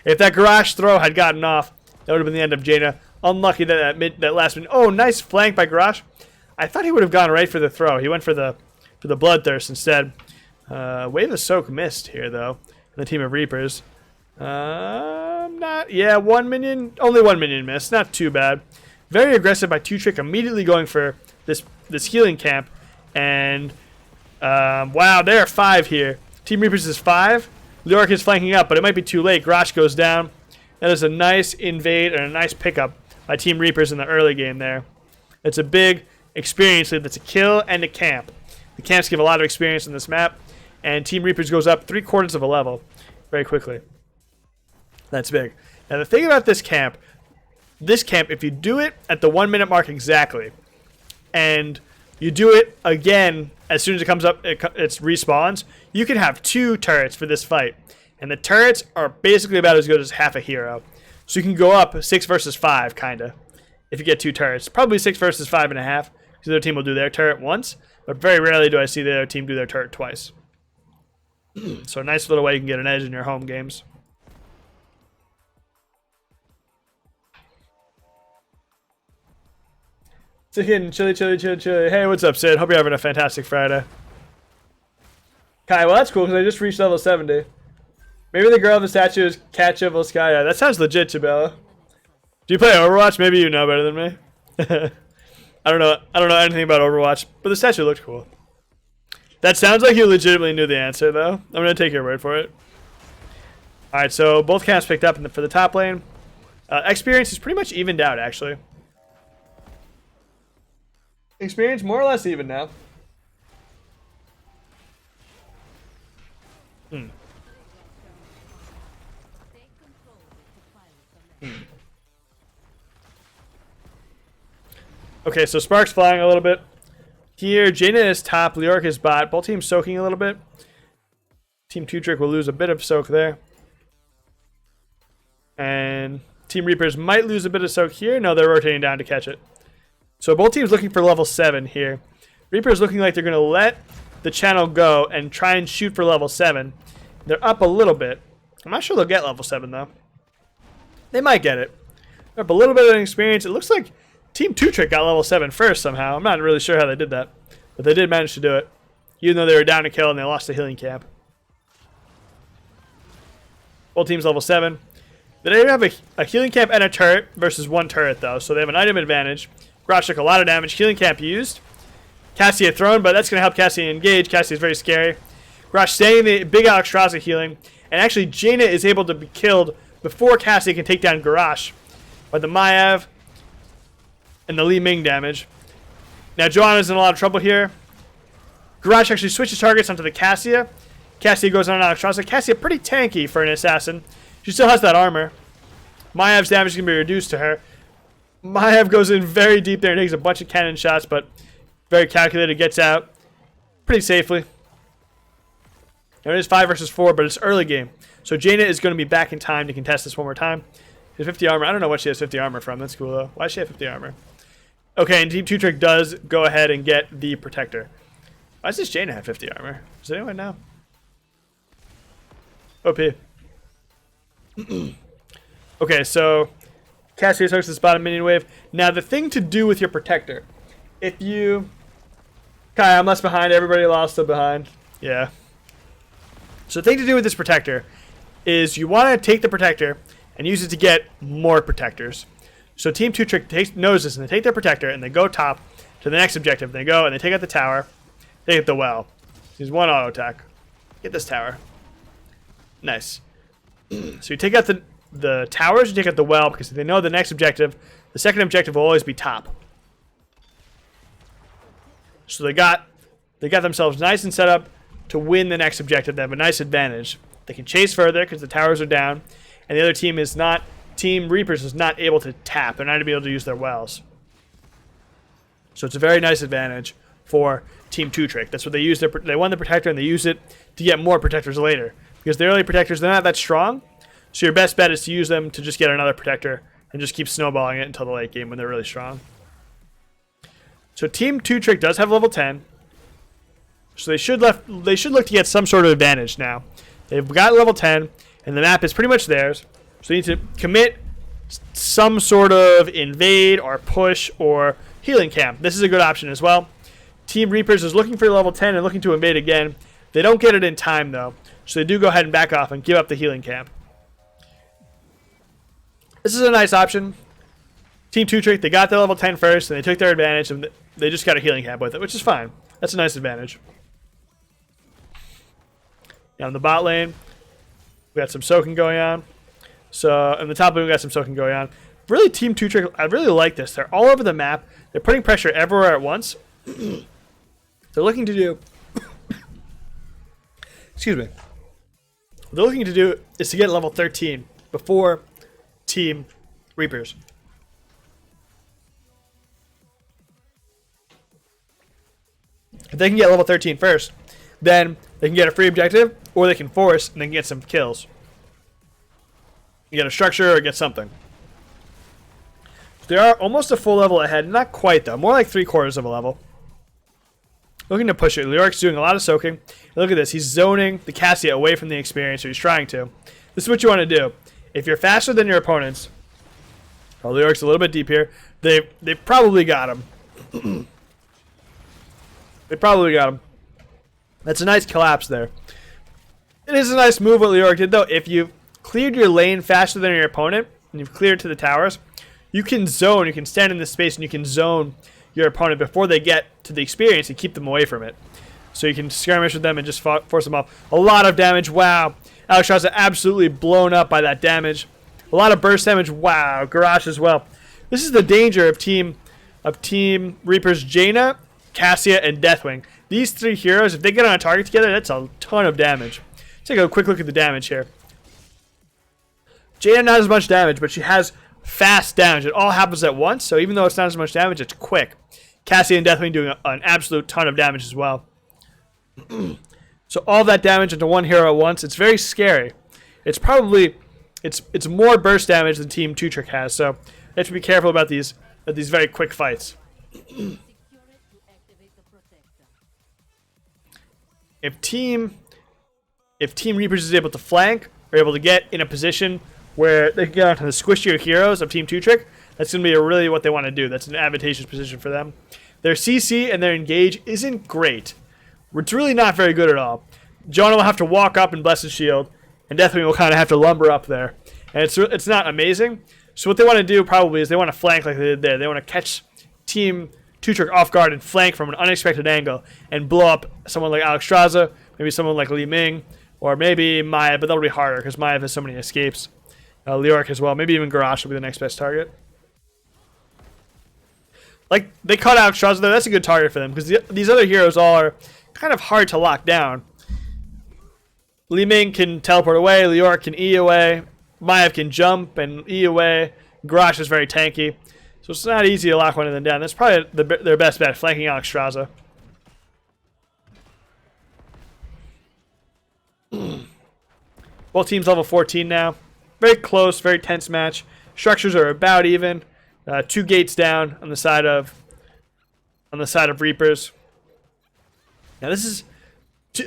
If that Garrosh throw had gotten off, that would have been the end of Jaina. Unlucky that last minute. Oh, nice flank by Garrosh. I thought he would have gone right for the throw. He went for the Bloodthirst instead. Wave of Soak missed here, though. In the team of Reapers. One minion. Only one minion missed. Not too bad. Very aggressive by Two Trick, immediately going for this healing camp. And, wow, there are 5 here. Team Reapers is 5. Leoric is flanking up, but it might be too late. Garrosh goes down. That is a nice invade and a nice pickup by Team Reapers in the early game there. It's a big experience lead. That's a kill and a camp. The camps give a lot of experience in this map, and Team Reapers goes up 3/4 of a level very quickly. That's big. Now the thing about this camp, if you do it at the 1 minute mark exactly, and you do it again as soon as it comes up, it respawns, you can have 2 turrets for this fight. And the turrets are basically about as good as half a hero. So you can go up 6 versus 5, kind of, if you get 2 turrets. Probably 6 versus 5.5, because the other team will do their turret once. But very rarely do I see the other team do their turret twice. So a nice little way you can get an edge in your home games. It's a hidden chili. Hey, what's up, Sid? Hope you're having a fantastic Friday. Kai, well, that's cool, because I just reached level 70. Maybe the girl in the statue is Katja Volskaya. That sounds legit, Chabella. Do you play Overwatch? Maybe you know better than me. I don't know anything about Overwatch, but the statue looked cool. That sounds like you legitimately knew the answer, though. I'm going to take your word for it. Alright, so both camps picked up for the top lane. Experience is pretty much evened out, actually. Experience more or less even now. Okay, so Spark's flying a little bit. Here, Jaina is top, Leoric is bot. Both teams soaking a little bit. Team Two Trick will lose a bit of soak there. And Team Reapers might lose a bit of soak here. No, they're rotating down to catch it. So both teams looking for level 7 here. Reapers looking like they're going to let the channel go and try and shoot for level 7. They're up a little bit. I'm not sure they'll get level 7, though. They might get it. They're up a little bit of experience. It looks like Team Two Trick got level 7 first somehow. I'm not really sure how they did that. But they did manage to do it. Even though they were down to kill and they lost the healing camp. Both teams level 7. They have a healing camp and a turret versus 1 turret, though. So they have an item advantage. Garrosh took a lot of damage. Healing camp used. Cassia thrown, but that's going to help Cassia engage. Cassia is very scary. Garrosh staying in the big Alexstrasza healing. And actually, Jaina is able to be killed before Cassie can take down Garrosh by the Maiev and the Li Ming damage. Now Joanna's in a lot of trouble here. Garrosh actually switches targets onto the Cassia. Cassia goes on Alexstrasza. Cassia pretty tanky for an assassin. She still has that armor. Maiev's damage can be reduced to her. Maiev goes in very deep there and takes a bunch of cannon shots, but very calculated, gets out pretty safely. Now it is 5 versus 4, but it's early game. So Jaina is going to be back in time to contest this one more time. She has 50 armor. I don't know what she has 50 armor from. That's cool, though. Why does she have 50 armor? Okay, and Team 2Trick does go ahead and get the Protector. Why does this Jaina have 50 armor? Does anyone know? OP. Okay, so Cassius hooks this bottom minion wave. Now, the thing to do with your Protector, if you... Kai, I'm less behind. Everybody lost, still behind. Yeah. So the thing to do with this Protector is you want to take the Protector and use it to get more Protectors. So Team 2Trick knows this, and they take their Protector, and they go top to the next objective. They go, and they take out the tower. They get the well. He's one auto attack. Get this tower. Nice. So you take out the towers, you take out the well, because they know the next objective, the second objective will always be top. So they got themselves nice and set up to win the next objective. They have a nice advantage. They can chase further because the towers are down, and the other team is not. Team Reapers is not able to tap. They're not able to use their wells. So it's a very nice advantage for Team 2Trick. That's what they use. They won the Protector, and they use it to get more Protectors later. Because the early Protectors, they're not that strong. So your best bet is to use them to just get another Protector and just keep snowballing it until the late game when they're really strong. So Team 2Trick does have level 10. So they should look to get some sort of advantage now. They've got level 10, and the map is pretty much theirs. So they need to commit some sort of invade or push or healing camp. This is a good option as well. Team Reapers is looking for level 10 and looking to invade again. They don't get it in time, though. So they do go ahead and back off and give up the healing camp. This is a nice option. Team 2Trick, they got their level 10 first, and they took their advantage, and they just got a healing camp with it, which is fine. That's a nice advantage. Now in the bot lane, we got some soaking going on. So in the top lane, we got some soaking going on. Really, Team 2Trick, I really like this. They're all over the map. They're putting pressure everywhere at once. They're looking to do... Excuse me. What they're looking to do is to get level 13 before Team Reapers. If they can get level 13 first, then they can get a free objective, or they can force and then get some kills. You get a structure or get something. They are almost a full level ahead. Not quite, though. More like 3/4 of a level. Looking to push it. Leoric's doing a lot of soaking. And look at this. He's zoning the Cassia away from the experience, or he's trying to. This is what you want to do. If you're faster than your opponents... Oh, Leoric's a little bit deep here. They probably got him. They probably got him. That's a nice collapse there. It is a nice move what Leoric did, though. If you've cleared your lane faster than your opponent, and you've cleared to the towers, you can zone. You can stand in this space, and you can zone your opponent before they get to the experience and keep them away from it. So you can skirmish with them and just force them off. A lot of damage. Wow. Alexstrasza absolutely blown up by that damage. A lot of burst damage. Wow. Garrosh as well. This is the danger of Team Reapers Jaina, Cassia, and Deathwing. These three heroes, if they get on a target together, that's a ton of damage. Let's take a quick look at the damage here. Jaina not as much damage, but she has fast damage. It all happens at once, so even though it's not as much damage, it's quick. Cassia and Deathwing doing an absolute ton of damage as well. So all that damage into one hero at once, it's very scary. It's probably, it's more burst damage than Team 2Trick has, so you have to be careful about these very quick fights. If Team Reapers is able to flank, or able to get in a position where they can get onto the squishier heroes of Team 2Trick, that's going to be really what they want to do. That's an advantageous position for them. Their CC and their engage isn't great. It's really not very good at all. Jonah will have to walk up and bless his shield, and Deathwing will kind of have to lumber up there. And it's not amazing. So what they want to do probably is they want to flank like they did there. They want to catch Team 2Trick off guard and flank from an unexpected angle and blow up someone like Alexstrasza, maybe someone like Li Ming, or maybe Maiev, but that'll be harder because Maiev has so many escapes. Leoric as well. Maybe even Garrosh will be the next best target. Like, they cut out Straza there. That's a good target for them because these other heroes all are kind of hard to lock down. Li Ming can teleport away. Leoric can E away. Maiev can jump and E away. Garrosh is very tanky. So it's not easy to lock one of them down. That's probably their best bet, flanking Alex Straza. Both teams level 14 now. Very close, very tense match. Structures are about even. 2 gates down on the side of Reapers. Now this is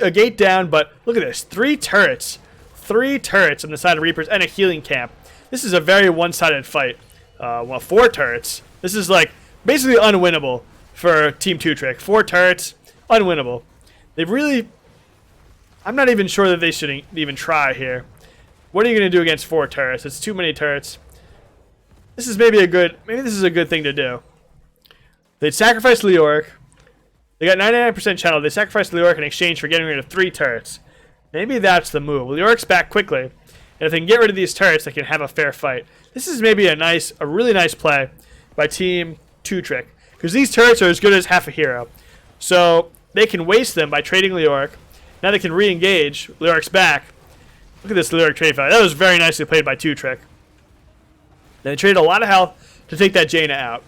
a gate down, but look at this. 3 turrets. 3 turrets on the side of Reapers and a healing camp. This is a very one-sided fight. Well, 4 turrets. This is like basically unwinnable for Team 2Trick. 4 turrets, unwinnable. They've really... I'm not even sure that they should even try here. What are you going to do against 4 turrets? It's too many turrets. This is maybe this is a good thing to do. They'd sacrifice Leoric. They got 99% channel. They sacrificed Leoric in exchange for getting rid of 3 turrets. Maybe that's the move. Leoric's back quickly. And if they can get rid of these turrets, they can have a fair fight. This is maybe a really nice play by Team 2Trick. Because these turrets are as good as half a hero. So they can waste them by trading Leoric. Now they can re-engage. Leoric's back. Look at this Leoric trade value. That was very nicely played by 2Trick. They traded a lot of health to take that Jaina out.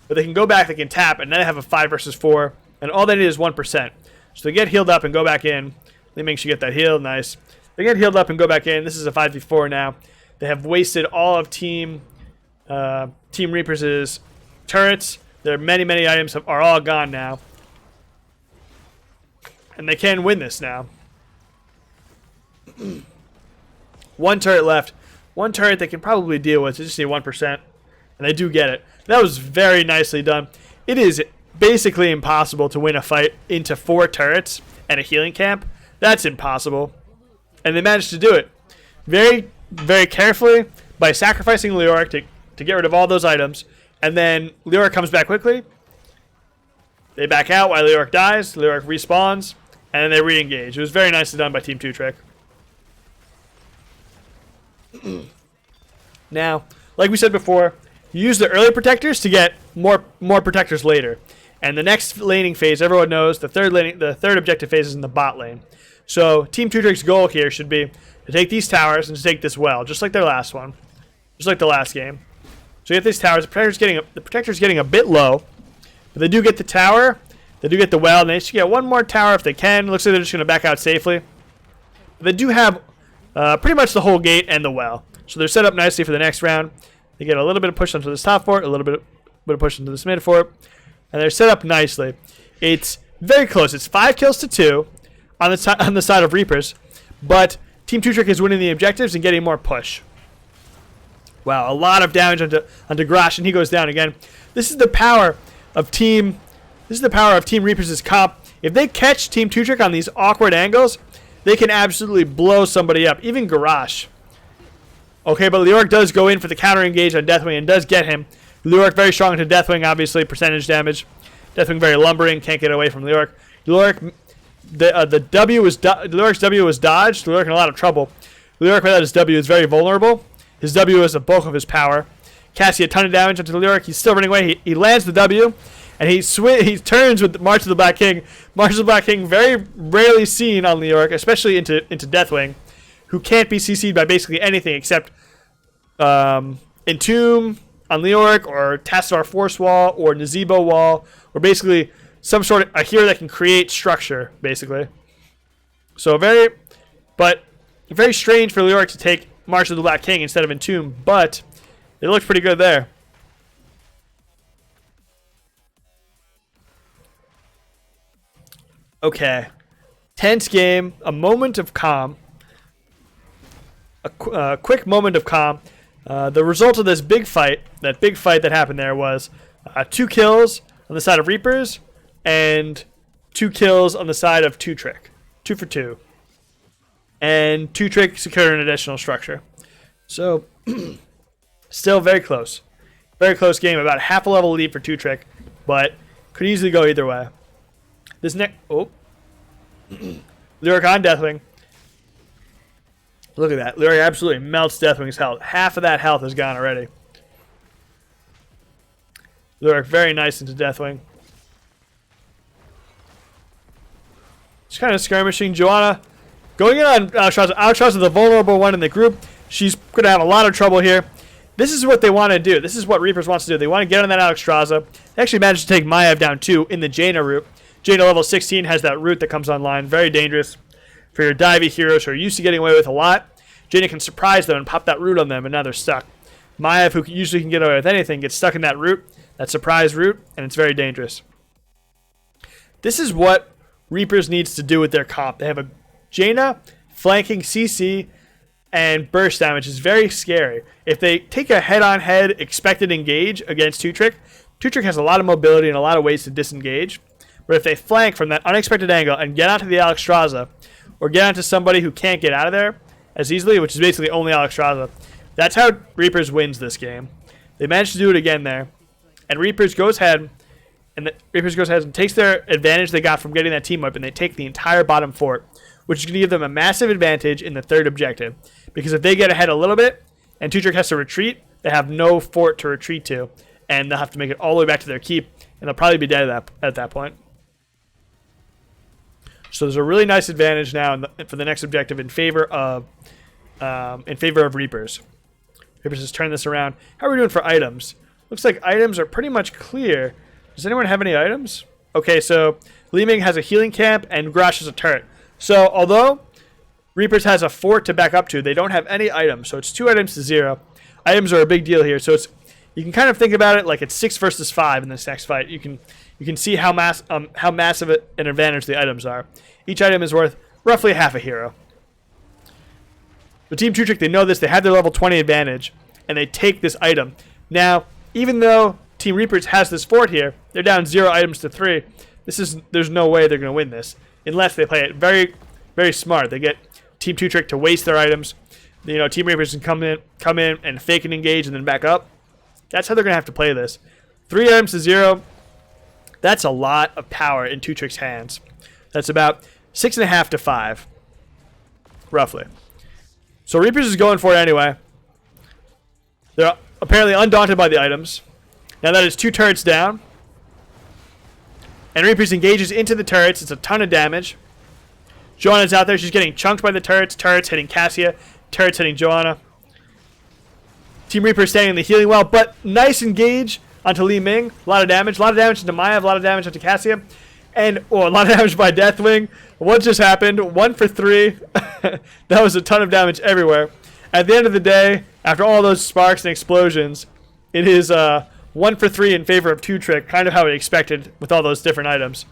But they can go back, they can tap, and then they have a 5 versus 4. And all they need is 1%. So they get healed up and go back in. They make sure you get that healed. Nice. They get healed up and go back in. This is a 5v4 now. They have wasted all of Team Reapers' turrets. Their many items are all gone now. And they can win this now. 1 turret left. 1 turret they can probably deal with. They just need 1%. And they do get it. That was very nicely done. It is basically impossible to win a fight into 4 turrets and a healing camp. That's impossible. And they managed to do it. Very, very carefully by sacrificing Leoric to get rid of all those items. And then Leoric comes back quickly. They back out while Leoric dies. Leoric respawns. And then they re-engage. It was very nicely done by Team 2Trick. Now, like we said before, you use the early protectors to get more protectors later. And the next laning phase, everyone knows, the third objective phase is in the bot lane. So Team 2Trick's goal here should be to take these towers and to take this well, just like their last one. Just like the last game. So you get these towers. The protector's getting a bit low. But they do get the tower. They do get the well, and they should get 1 more tower if they can. Looks like they're just going to back out safely. But they do have pretty much the whole gate and the well. So they're set up nicely for the next round. They get a little bit of push onto this top fort, a little bit of push into this mid fort. And they're set up nicely. It's very close. It's 5 kills to 2 on the side of Reapers. But Team 2Trick is winning the objectives and getting more push. Wow, a lot of damage onto Garrosh, and he goes down again. This is the power of Team Reapers' comp. If they catch Team 2Trick on these awkward angles, they can absolutely blow somebody up. Even Garrosh. Okay, but Leoric does go in for the counter engage on Deathwing and does get him. Leoric very strong into Deathwing, obviously, percentage damage. Deathwing very lumbering, can't get away from Leoric. Leoric's W was dodged. Leoric in a lot of trouble. Leoric without his W is very vulnerable. His W is the bulk of his power. Cassie a ton of damage onto Leoric. He's still running away. He lands the W, and he turns with March of the Black King. March of the Black King very rarely seen on Leoric, especially into Deathwing, who can't be CC'd by basically anything except Entomb on Leoric, or Tassadar Force Wall, or Nazebo Wall, or basically some sort of a hero that can create structure, basically. So very strange for Leoric to take March of the Black King instead of Entomb, but it looked pretty good there. Okay. Tense game, a moment of calm. A quick moment of calm. The result of this big fight that happened there was 2 kills on the side of Reapers and 2 kills on the side of 2Trick. 2 for 2. And 2Trick secured an additional structure. So, still very close. Very close game. About half a level lead for 2Trick, but could easily go either way. This next... Oh. Leoric on Deathwing. Look at that. Lyric absolutely melts Deathwing's health. Half of that health is gone already. Lyric very nice into Deathwing. Just kind of skirmishing. Joanna going in on Alexstrasza. Alexstrasza, the vulnerable one in the group. She's going to have a lot of trouble here. This is what they want to do. This is what Reapers wants to do. They want to get on that Alexstrasza. They actually managed to take Maiev down too in the Jaina route. Jaina level 16 has that route that comes online. Very dangerous for your divey heroes who are used to getting away with a lot. Jaina can surprise them and pop that route on them, and now they're stuck. Maiev, who usually can get away with anything, gets stuck in that route, that surprise route, and it's very dangerous. This is what Reapers needs to do with their comp. They have a Jaina, flanking CC, and burst damage is very scary. If they take a head-on-head expected engage against Two-Trick has a lot of mobility and a lot of ways to disengage. But if they flank from that unexpected angle and get onto the Alexstrasza, or get onto somebody who can't get out of there as easily, which is basically only Alexstrasza, that's how Reapers wins this game. They managed to do it again there. And Reapers goes ahead and takes their advantage they got from getting that team up, and they take the entire bottom fort, which is going to give them a massive advantage in the third objective. Because if they get ahead a little bit, and Two-Trick has to retreat, they have no fort to retreat to, and they'll have to make it all the way back to their keep, and they'll probably be dead at that point. So there's a really nice advantage now for the next objective in favor of Reapers. Reapers has turned this around. How are we doing for items? Looks like items are pretty much clear. Does anyone have any items? Okay, so Li Ming has a healing camp and Grash has a turret. So although Reapers has a fort to back up to, they don't have any items. So it's 2 items to 0. Items are a big deal here. So you can kind of think about it like it's 6 versus 5 in this next fight. You can see how massive an advantage the items are. Each item is worth roughly half a hero. The Team Two-Trick, they know this. They have their level 20 advantage, and they take this item. Now, even though Team Reapers has this fort here, they're down 0 items to 3. There's no way they're going to win this unless they play it very, very smart. They get Team Two-Trick to waste their items. Team Reapers can come in and fake and engage and then back up. That's how they're going to have to play this. 3 items to 0. That's a lot of power in Two-Trick's hands. That's about 6.5 to 5, roughly. So Reapers is going for it anyway. They're apparently undaunted by the items. Now that is 2 turrets down. And Reapers engages into the turrets. It's a ton of damage. Joanna's out there. She's getting chunked by the turrets. Turrets hitting Cassia. Turrets hitting Joanna. Team Reaper staying in the healing well, but nice engage onto Li Ming. A lot of damage. A lot of damage into Maiev. A lot of damage into Cassia. And a lot of damage by Deathwing. What just happened? 1 for 3. That was a ton of damage everywhere. At the end of the day, after all those sparks and explosions, it is 1 for 3 in favor of Two-Trick, kind of how we expected with all those different items.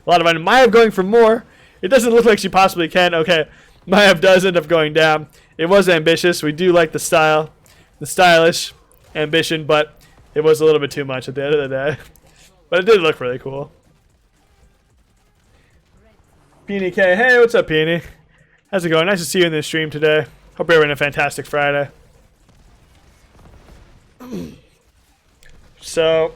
A lot of items. Maiev going for more. It doesn't look like she possibly can. Okay, Maiev does end up going down. It was ambitious. We do like the style, the stylish ambition, but it was a little bit too much at the end of the day. But it did look really cool. Peony K. Hey, what's up, Peony? How's it going? Nice to see you in this stream today. Hope you're having a fantastic Friday. So,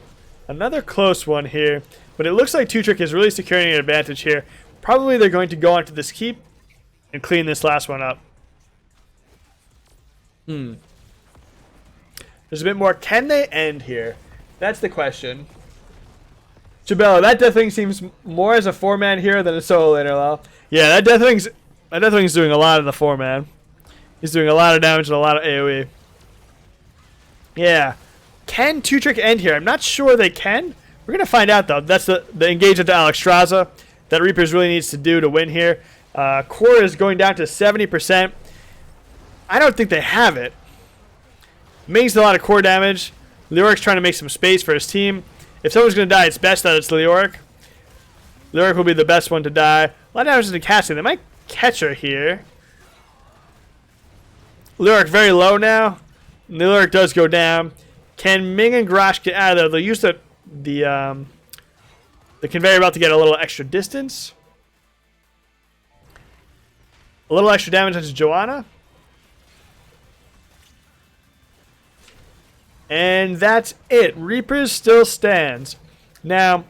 another close one here. But it looks like Two-Trick is really securing an advantage here. Probably they're going to go onto this keep and clean this last one up. There's a bit more. Can they end here? That's the question. Jabella, that Deathwing seems more as a 4-man hero than a solo laner, lol. Yeah, that Deathwing's doing a lot in the 4-man. He's doing a lot of damage and a lot of AoE. Yeah. Can Two-Trick end here? I'm not sure they can. We're going to find out, though. That's the engagement to Alexstrasza that Reapers really needs to do to win here. Core is going down to 70%. I don't think they have it. Makes a lot of core damage. Leoric's trying to make some space for his team. If someone's going to die, it's best that it's Leoric. Leoric will be the best one to die. A lot of damage into Cassie. They might catch her here. Leoric very low now. Leoric does go down. Can Ming and Grash get out of there? They'll use the conveyor belt to get a little extra distance. A little extra damage into Joanna. And that's it. Reapers still stands. Now,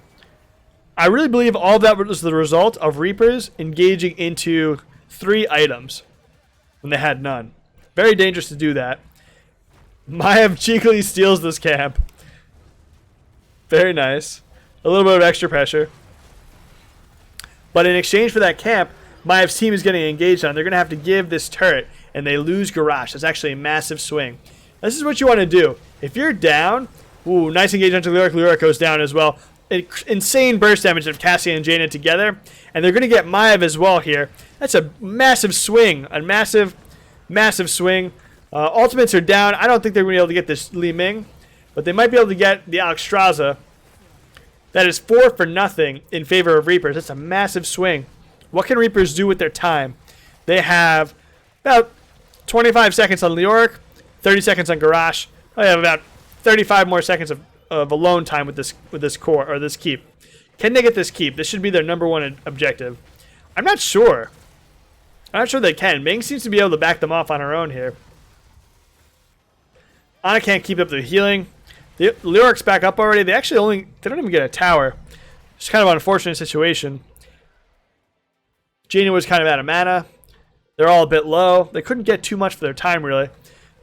I really believe all that was the result of Reapers engaging into 3 items. when they had none. Very dangerous to do that. Maiev cheekily steals this camp. Very nice. A little bit of extra pressure. But in exchange for that camp, Maiev's team is getting engaged on. They're going to have to give this turret, and they lose Garage. That's actually a massive swing. This is what you want to do. If you're down, ooh, nice engagement to Lyric. Lyric goes down as well. Insane burst damage of Cassie and Jaina together, and they're going to get Maiev as well here. That's a massive swing, a massive swing. Ultimates are down. I don't think they're going to be able to get this Li Ming, but they might be able to get the Alexstrasza. That is 4 for nothing in favor of Reapers. That's a massive swing. What can Reapers do with their time? They have about 25 seconds on Leoric, 30 seconds on Garage. They have about 35 more seconds of alone time with this core or this keep. Can they get this keep? This should be their #1 objective. I'm not sure. I'm not sure they can. Ming seems to be able to back them off on her own here. Ana can't keep up the healing. The Leoric's back up already. They don't even get a tower. It's kind of an unfortunate situation. Jaina was kind of out of mana. They're all a bit low. They couldn't get too much for their time, really.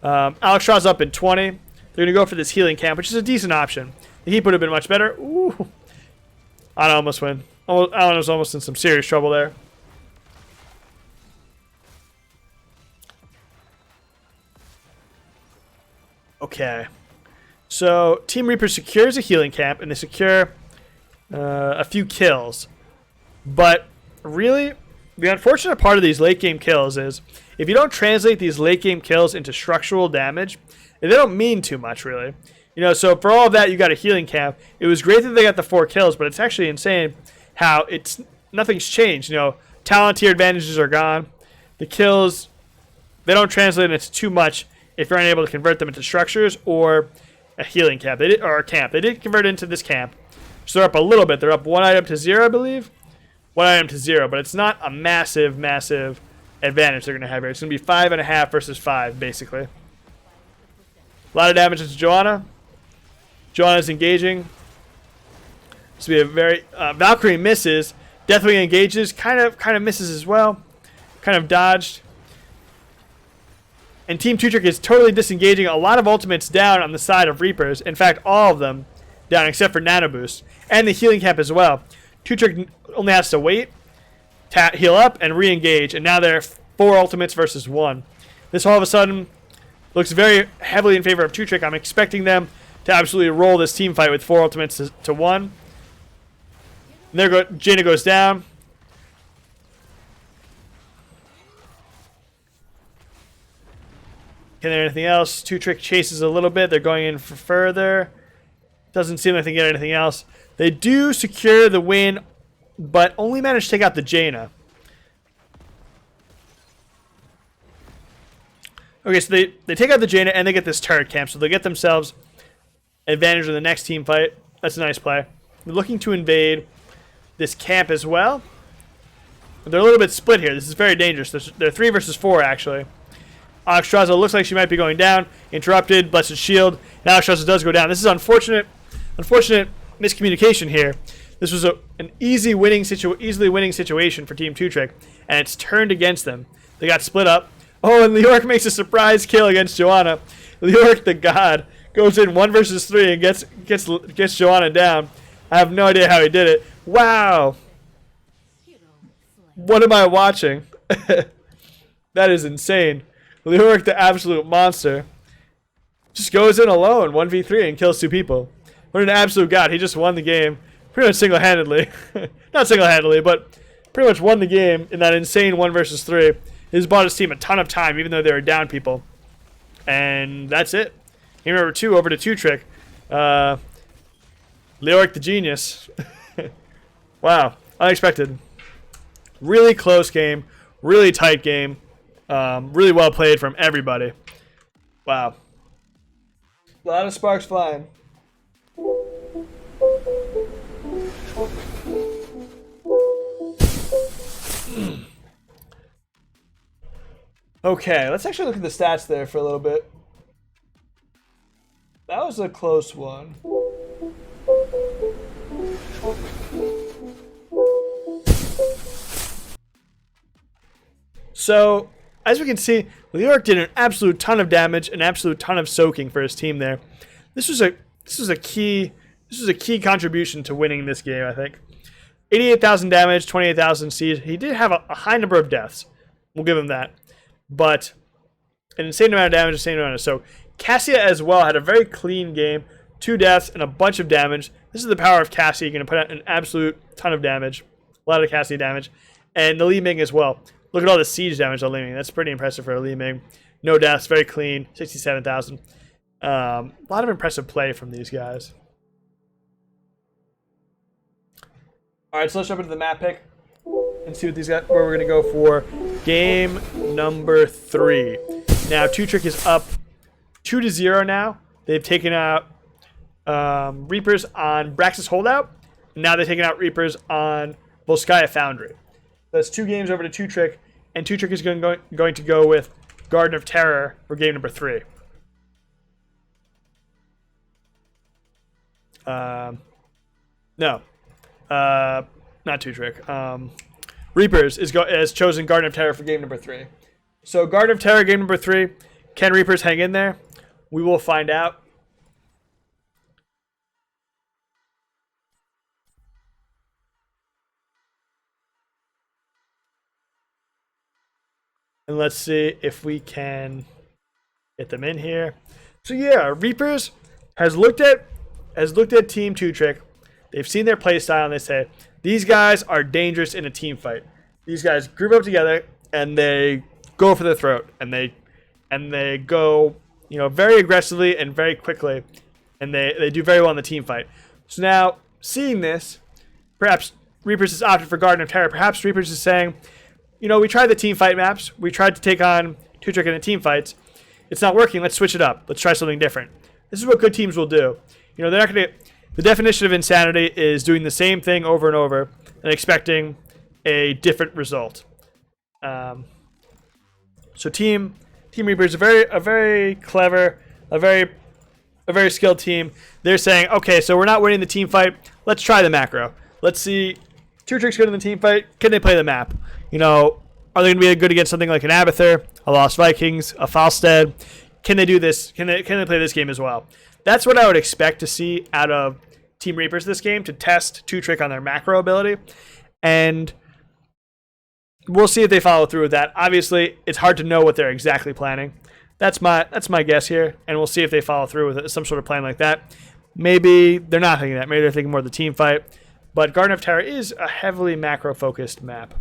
Alexstrasza up in 20. They're going to go for this healing camp, which is a decent option. The heat would have been much better. Ooh. Ana almost win. Ana was almost in some serious trouble there. Okay. So, Team Reaper secures a healing camp, and they secure a few kills. But, really, the unfortunate part of these late game kills is, if you don't translate these late game kills into structural damage, they don't mean too much, really. You know, so for all of that, you got a healing camp. It was great that they got the 4 kills, but it's actually insane how nothing's changed. You know, talent tier advantages are gone. The kills, they don't translate into too much if you're unable to convert them into structures or a healing camp. Or a camp. They did convert into this camp. So they're up a little bit. They're up 1 item to 0, I believe. 1 item to 0, but it's not a massive advantage they're going to have here. It's going to be 5.5 versus 5, basically. A lot of damage to Joanna. Joanna's engaging. This will be a very... Valkyrie misses. Deathwing engages. Kind of misses as well. Kind of dodged. And Team Two Trick is totally disengaging. A lot of ultimates down on the side of Reapers. In fact, all of them down except for Nano Boost. And the healing camp as well. Two Trick only has to wait, heal up, and re-engage. And now they're 4 ultimates versus 1. This all of a sudden looks very heavily in favor of Two Trick. I'm expecting them to absolutely roll this team fight with 4 ultimates to 1. And there Jaina goes down. Can there anything else? Two Trick chases a little bit. They're going in for further. Doesn't seem like they get anything else. They do secure the win, but only manage to take out the Jaina. Okay, so they take out the Jaina and they get this turret camp, so they get themselves advantage in the next team fight. That's a nice play. They're looking to invade this camp as well. They're a little bit split here. This is very dangerous. They're 3 versus 4, actually. Alexstrasza looks like she might be going down. Interrupted. Blessed Shield. Now Alexstrasza does go down. This is unfortunate miscommunication here. This was an easily winning situation for Team Two Trick, and it's turned against them. They got split up. Oh, and Leoric makes a surprise kill against Joanna. Leoric the God goes in 1 versus 3 and gets Joanna down. I have no idea how he did it. Wow. What am I watching? That is insane. Leoric, the absolute monster, just goes in alone, 1v3, and kills 2 people. What an absolute god. He just won the game pretty much single-handedly. Not single-handedly, but pretty much won the game in that insane 1 versus 3. He's bought his team a ton of time, even though they were down people. And that's it. Game number 2 over to Two Trick. Leoric the genius. Wow. Unexpected. Really close game. Really tight game. Really well played from everybody. Wow. A lot of sparks flying. Okay, let's actually look at the stats there for a little bit. That was a close one. So, as we can see, Leoric did an absolute ton of damage, an absolute ton of soaking for his team there. This was a key contribution to winning this game, I think. 88,000 damage, 28,000 siege. He did have a high number of deaths. We'll give him that. But an insane amount of damage, insane amount of soak. Cassia as well had a very clean game. 2 deaths and a bunch of damage. This is the power of Cassia. You're going to put out an absolute ton of damage. A lot of Cassia damage. And the Li Ming as well. Look at all the siege damage on Li Ming. That's pretty impressive for a Li Ming. No deaths, very clean. 67,000. A lot of impressive play from these guys. Alright, so let's jump into the map pick and see what these got, where we're going to go for game number 3. Now, Two Trick is up 2-0 now. They've taken out Reapers on Braxxis Holdout. Now they've taken out Reapers on Volskaya Foundry. That's 2 games over to Two Trick, and Two Trick is going to go with Garden of Terror for game number 3. No. Not Two Trick. Reapers has chosen Garden of Terror for game number 3. So Garden of Terror game number 3. Can Reapers hang in there? We will find out. And let's see if we can get them in here. So yeah, Reapers has looked at Team Two Trick. They've seen their play style and they say, these guys are dangerous in a team fight. These guys group up together and they go for the throat, and they go, very aggressively and very quickly, and they do very well in the team fight. So now, seeing this, perhaps Reapers has opted for Garden of Terror. Perhaps Reapers is saying, we tried the team fight maps. We tried to take on Two Trick in the team fights. It's not working. Let's switch it up. Let's try something different. This is what good teams will do. They're not going to. The definition of insanity is doing the same thing over and over and expecting a different result. So Team Reapers, a very clever, a very skilled team. They're saying, okay, so we're not winning the team fight. Let's try the macro. Let's see. Two Trick's good in the team fight. Can they play the map? Are they going to be good against something like an Abathur, a Lost Vikings, a Falstead? Can they do this? Can they play this game as well? That's what I would expect to see out of Team Reapers this game, to test Two Trick on their macro ability. And we'll see if they follow through with that. Obviously, it's hard to know what they're exactly planning. That's my guess here, and we'll see if they follow through with some sort of plan like that. Maybe they're not thinking that. Maybe they're thinking more of the team fight. But Garden of Terror is a heavily macro-focused map.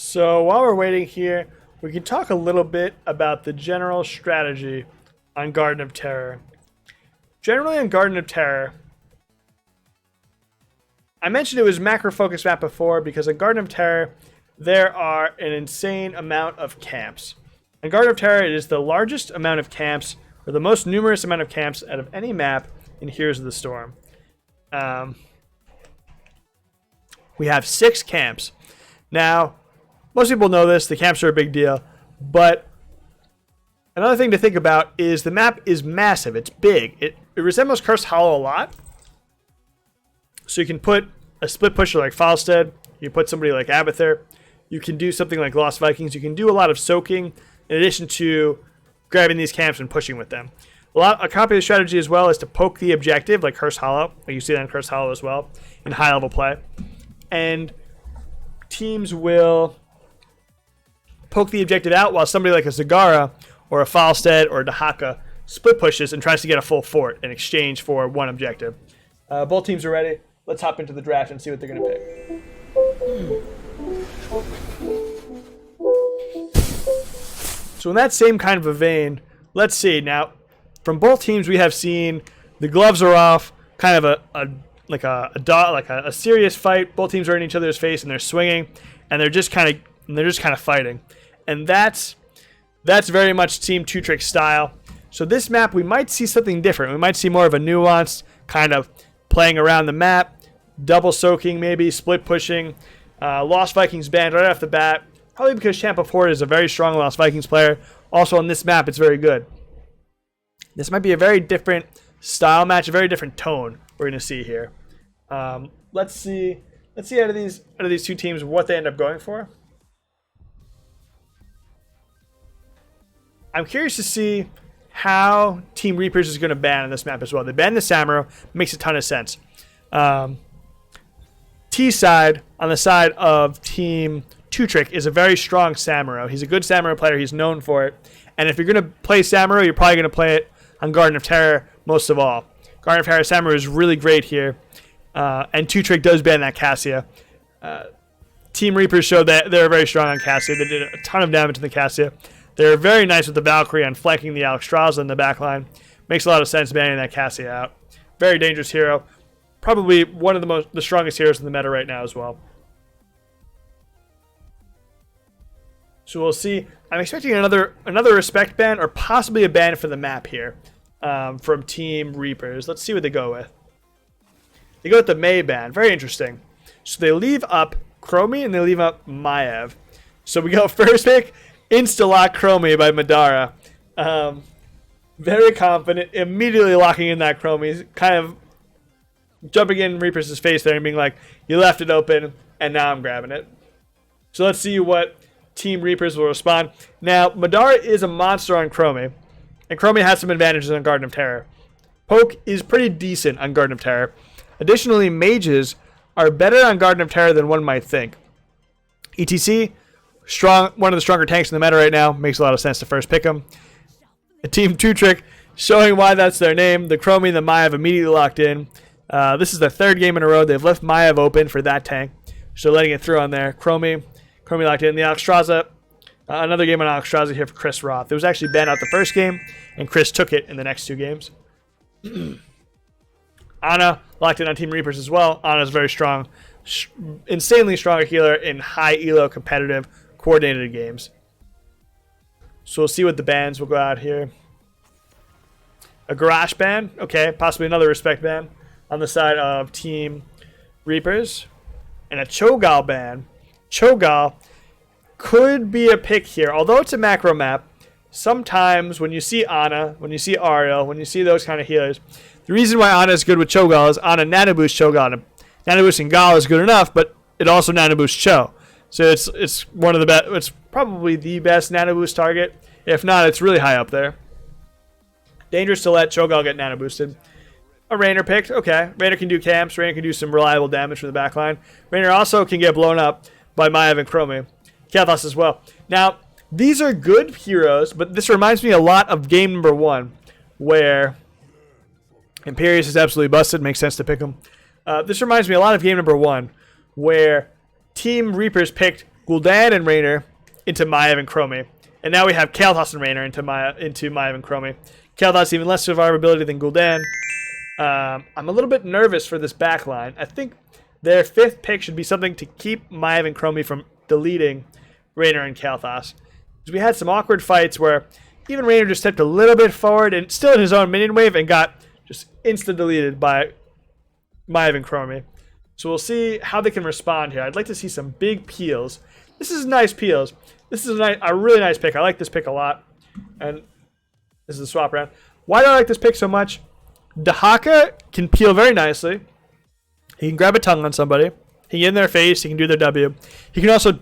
So while we're waiting here, we can talk a little bit about the general strategy on Garden of Terror. Generally on Garden of Terror, I mentioned it was macro-focused map before because on Garden of Terror, there are an insane amount of camps. On Garden of Terror, it is the largest amount of camps, or the most numerous amount of camps out of any map in Heroes of the Storm. We have 6 camps. Now, most people know this, the camps are a big deal, but another thing to think about is the map is massive, it's big. It resembles Cursed Hollow a lot. So you can put a split pusher like Falstead, you put somebody like Abathur, you can do something like Lost Vikings. You can do a lot of soaking in addition to grabbing these camps and pushing with them. A popular strategy as well is to poke the objective, like Curse Hollow, like you see that in Curse Hollow as well, in high-level play. And teams will poke the objective out while somebody like a Zagara or a Falstead or a Dahaka split pushes and tries to get a full fort in exchange for one objective. Both teams are ready. Let's hop into the draft and see what they're going to pick. So in that same kind of a vein, let's see. Now, from both teams, we have seen the gloves are off, kind of a serious fight. Both teams are in each other's face and they're swinging, and they're just kind of fighting, and that's very much Team Two Trick style. So this map, we might see something different. We might see more of a nuanced kind of playing around the map, double soaking, maybe split pushing. Lost Vikings banned right off the bat, probably because Champ of Horde is a very strong Lost Vikings player. Also on this map, it's very good. This might be a very different style match, a very different tone we're going to see here. Let's see out of these two teams what they end up going for. I'm curious to see how Team Reapers is going to ban on this map as well. They banned the Samuro, makes a ton of sense. T side, on the side of Team Two Trick, is a very strong Samuro. He's a good Samuro player. He's known for it. And if you're going to play Samuro, you're probably going to play it on Garden of Terror most of all. Garden of Terror Samuro is really great here. And Two Trick does ban that Cassia. Team Reapers showed that they're very strong on Cassia. They did a ton of damage to the Cassia. They're very nice with the Valkyrie on flanking the Alexstrasza in the backline. Makes a lot of sense banning that Cassia out. Very dangerous hero. Probably one of the strongest heroes in the meta right now as well. So we'll see. I'm expecting another respect ban or possibly a ban for the map here from Team Reapers. Let's see what they go with. They go with the May ban. Very interesting. So they leave up Chromie and they leave up Maiev. So we go first pick, Insta-lock Chromie by Madara. Very confident, immediately locking in that Chromie, kind of jumping in Reapers' face there and being like, you left it open, and now I'm grabbing it. So let's see what Team Reapers will respond. Now, Madara is a monster on Chromie, and Chromie has some advantages on Garden of Terror. Poke is pretty decent on Garden of Terror. Additionally, mages are better on Garden of Terror than one might think. ETC, strong, one of the stronger tanks in the meta right now. Makes a lot of sense to first pick them. Team Two Trick, showing why that's their name. The Chromie and the Maiev immediately locked in. This is the third game in a row. They've left Maiev open for that tank. So letting it through on there. Chromie locked in. The Alexstrasza, another game on Alexstrasza here for Chris Roth. It was actually banned out the first game, and Chris took it in the next two games. Ana locked in on Team Reapers as well. Ana's very strong, insanely strong healer in high elo competitive coordinated games. So we'll see what the bans will go out here. A Garage ban, okay, possibly another respect ban on the side of Team Reapers. And a Cho'Gall ban. Cho'Gall could be a pick here. Although it's a macro map, sometimes when you see Ana, when you see Ariel, when you see those kind of healers, the reason why Ana is good with Cho'Gall is Ana nano boosts Cho'Gall. Nano boosting Gall is good enough, but it also nano boosts Cho. So it's one of the best. It's probably the best nano boost target. If not, it's really high up there. Dangerous to let Cho'Gall get nano boosted. A Raynor picked. Okay, Raynor can do camps. Raynor can do some reliable damage from the backline. Raynor also can get blown up by Maiev and Chromie. Kathos as well. Now, these are good heroes, but this reminds me a lot of game number 1, where Imperius is absolutely busted. Makes sense to pick him. This reminds me a lot of game number 1, where Team Reapers picked Gul'dan and Raynor into Maiev and Chromie. And now we have Kathos and Raynor into Maiev and Chromie. Kathos even less survivability than Gul'dan. I'm a little bit nervous for this backline. I think their 5th pick should be something to keep Maiev and Chromie from deleting Raynor and Kathos. Because we had some awkward fights where even Raynor just stepped a little bit forward and still in his own minion wave and got just insta-deleted by Maiev and Chromie. So we'll see how they can respond here. I'd like to see some big peels. This is nice peels. This is a really nice pick. I like this pick a lot. And this is a swap round. Why do I like this pick so much? Dahaka can peel very nicely. He can grab a tongue on somebody. He can get in their face. He can do their W. He can also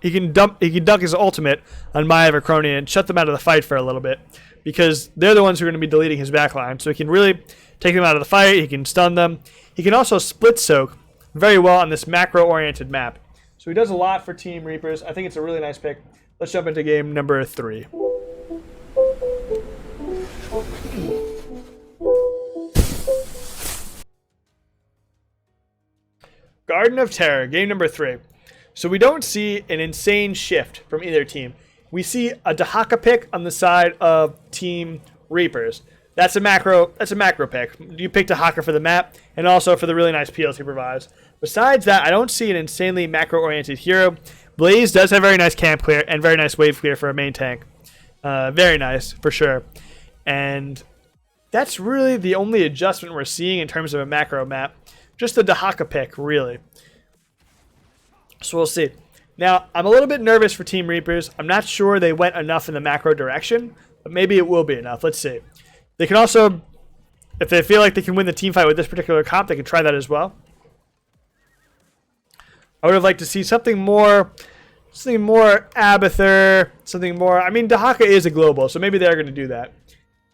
dunk his ultimate on Maiev or Chromie and shut them out of the fight for a little bit, because they're the ones who are going to be deleting his backline. So he can really take them out of the fight. He can stun them. He can also split soak very well on this macro-oriented map. So he does a lot for Team Reapers. I think it's a really nice pick. Let's jump into game number 3. Garden of Terror, game number 3. So we don't see an insane shift from either team. We see a Dehaka pick on the side of Team Reapers. That's a macro pick. You pick Dehaka for the map and also for the really nice peels he provides. Besides that, I don't see an insanely macro-oriented hero. Blaze does have very nice camp clear and very nice wave clear for a main tank. Very nice, for sure. And that's really the only adjustment we're seeing in terms of a macro map. Just the Dehaka pick, really. So we'll see. Now, I'm a little bit nervous for Team Reapers. I'm not sure they went enough in the macro direction, but maybe it will be enough. Let's see. They can also, if they feel like they can win the team fight with this particular comp, they can try that as well. I would have liked to see something more Abathur, something more. I mean, Dehaka is a global, so maybe they're going to do that.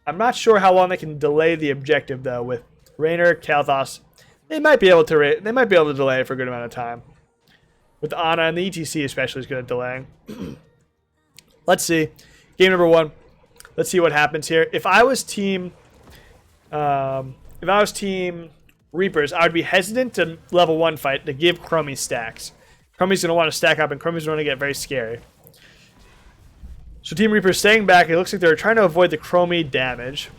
I'm not sure how long they can delay the objective though. With Raynor, Kael'thas, they might be able to delay it for a good amount of time. With Ana and the ETC especially is good at delaying. Let's see, game number 1. Let's see what happens here. If I was Team Reapers, I would be hesitant to level 1 fight to give Chromie stacks. Chromie's going to want to stack up, and Chromie's going to get very scary. So Team Reapers staying back. It looks like they're trying to avoid the Chromie damage.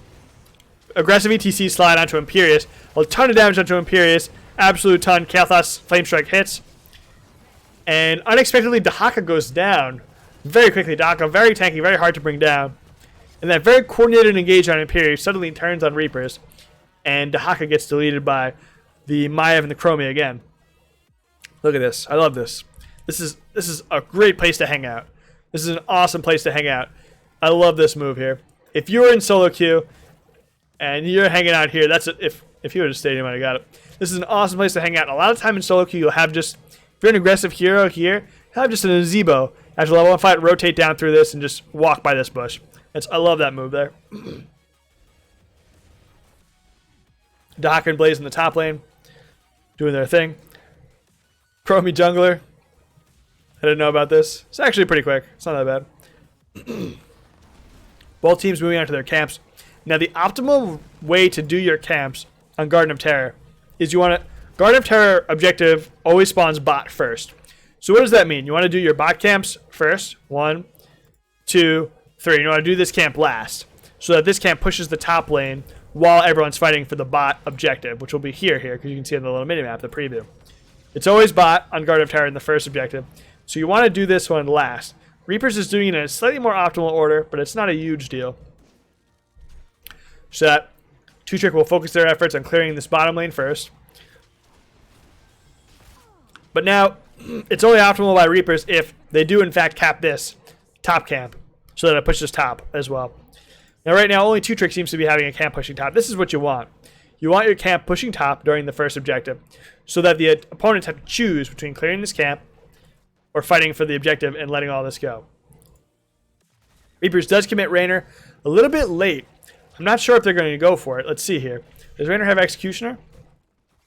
Aggressive ETC slide onto Imperius. A ton of damage onto Imperius. Absolute ton. Kael'thas Flame Strike hits. And unexpectedly, Dehaka goes down very quickly. Dehaka, very tanky, very hard to bring down. And that very coordinated engage on Imperius suddenly turns on Reapers. And Dehaka gets deleted by the Maiev and the Chromie again. Look at this. I love this. This is a great place to hang out. This is an awesome place to hang out. I love this move here. If you're in solo queue and you're hanging out here, that's it. If you were to stadium, I got it. This is an awesome place to hang out. And a lot of time in solo queue, you'll have just, if you're an aggressive hero here, have just an Azebo. After level 1 fight, rotate down through this and just walk by this bush. I love that move there. Dehaka and Blaze in the top lane, doing their thing. Chromie jungler. I didn't know about this. It's actually pretty quick. It's not that bad. Both teams moving on to their camps. Now, the optimal way to do your camps on Garden of Terror is you want to... Garden of Terror objective always spawns bot first. So what does that mean? You want to do your bot camps first. 1, 2, 3. You want to do this camp last, so that this camp pushes the top lane while everyone's fighting for the bot objective, which will be here, because you can see on the little minimap, the preview. It's always bot on Garden of Terror in the first objective. So you want to do this one last. Reapers is doing it in a slightly more optimal order, but it's not a huge deal. So that 2Trick will focus their efforts on clearing this bottom lane first. But now, it's only optimal by Reapers if they do in fact cap this top camp, so that it pushes top as well. Now right now, only 2Trick seems to be having a camp pushing top. This is what you want. You want your camp pushing top during the first objective, so that the opponents have to choose between clearing this camp or fighting for the objective and letting all this go. Reapers does commit Raynor a little bit late. I'm not sure if they're going to go for it. Let's see here. Does Raynor have Executioner?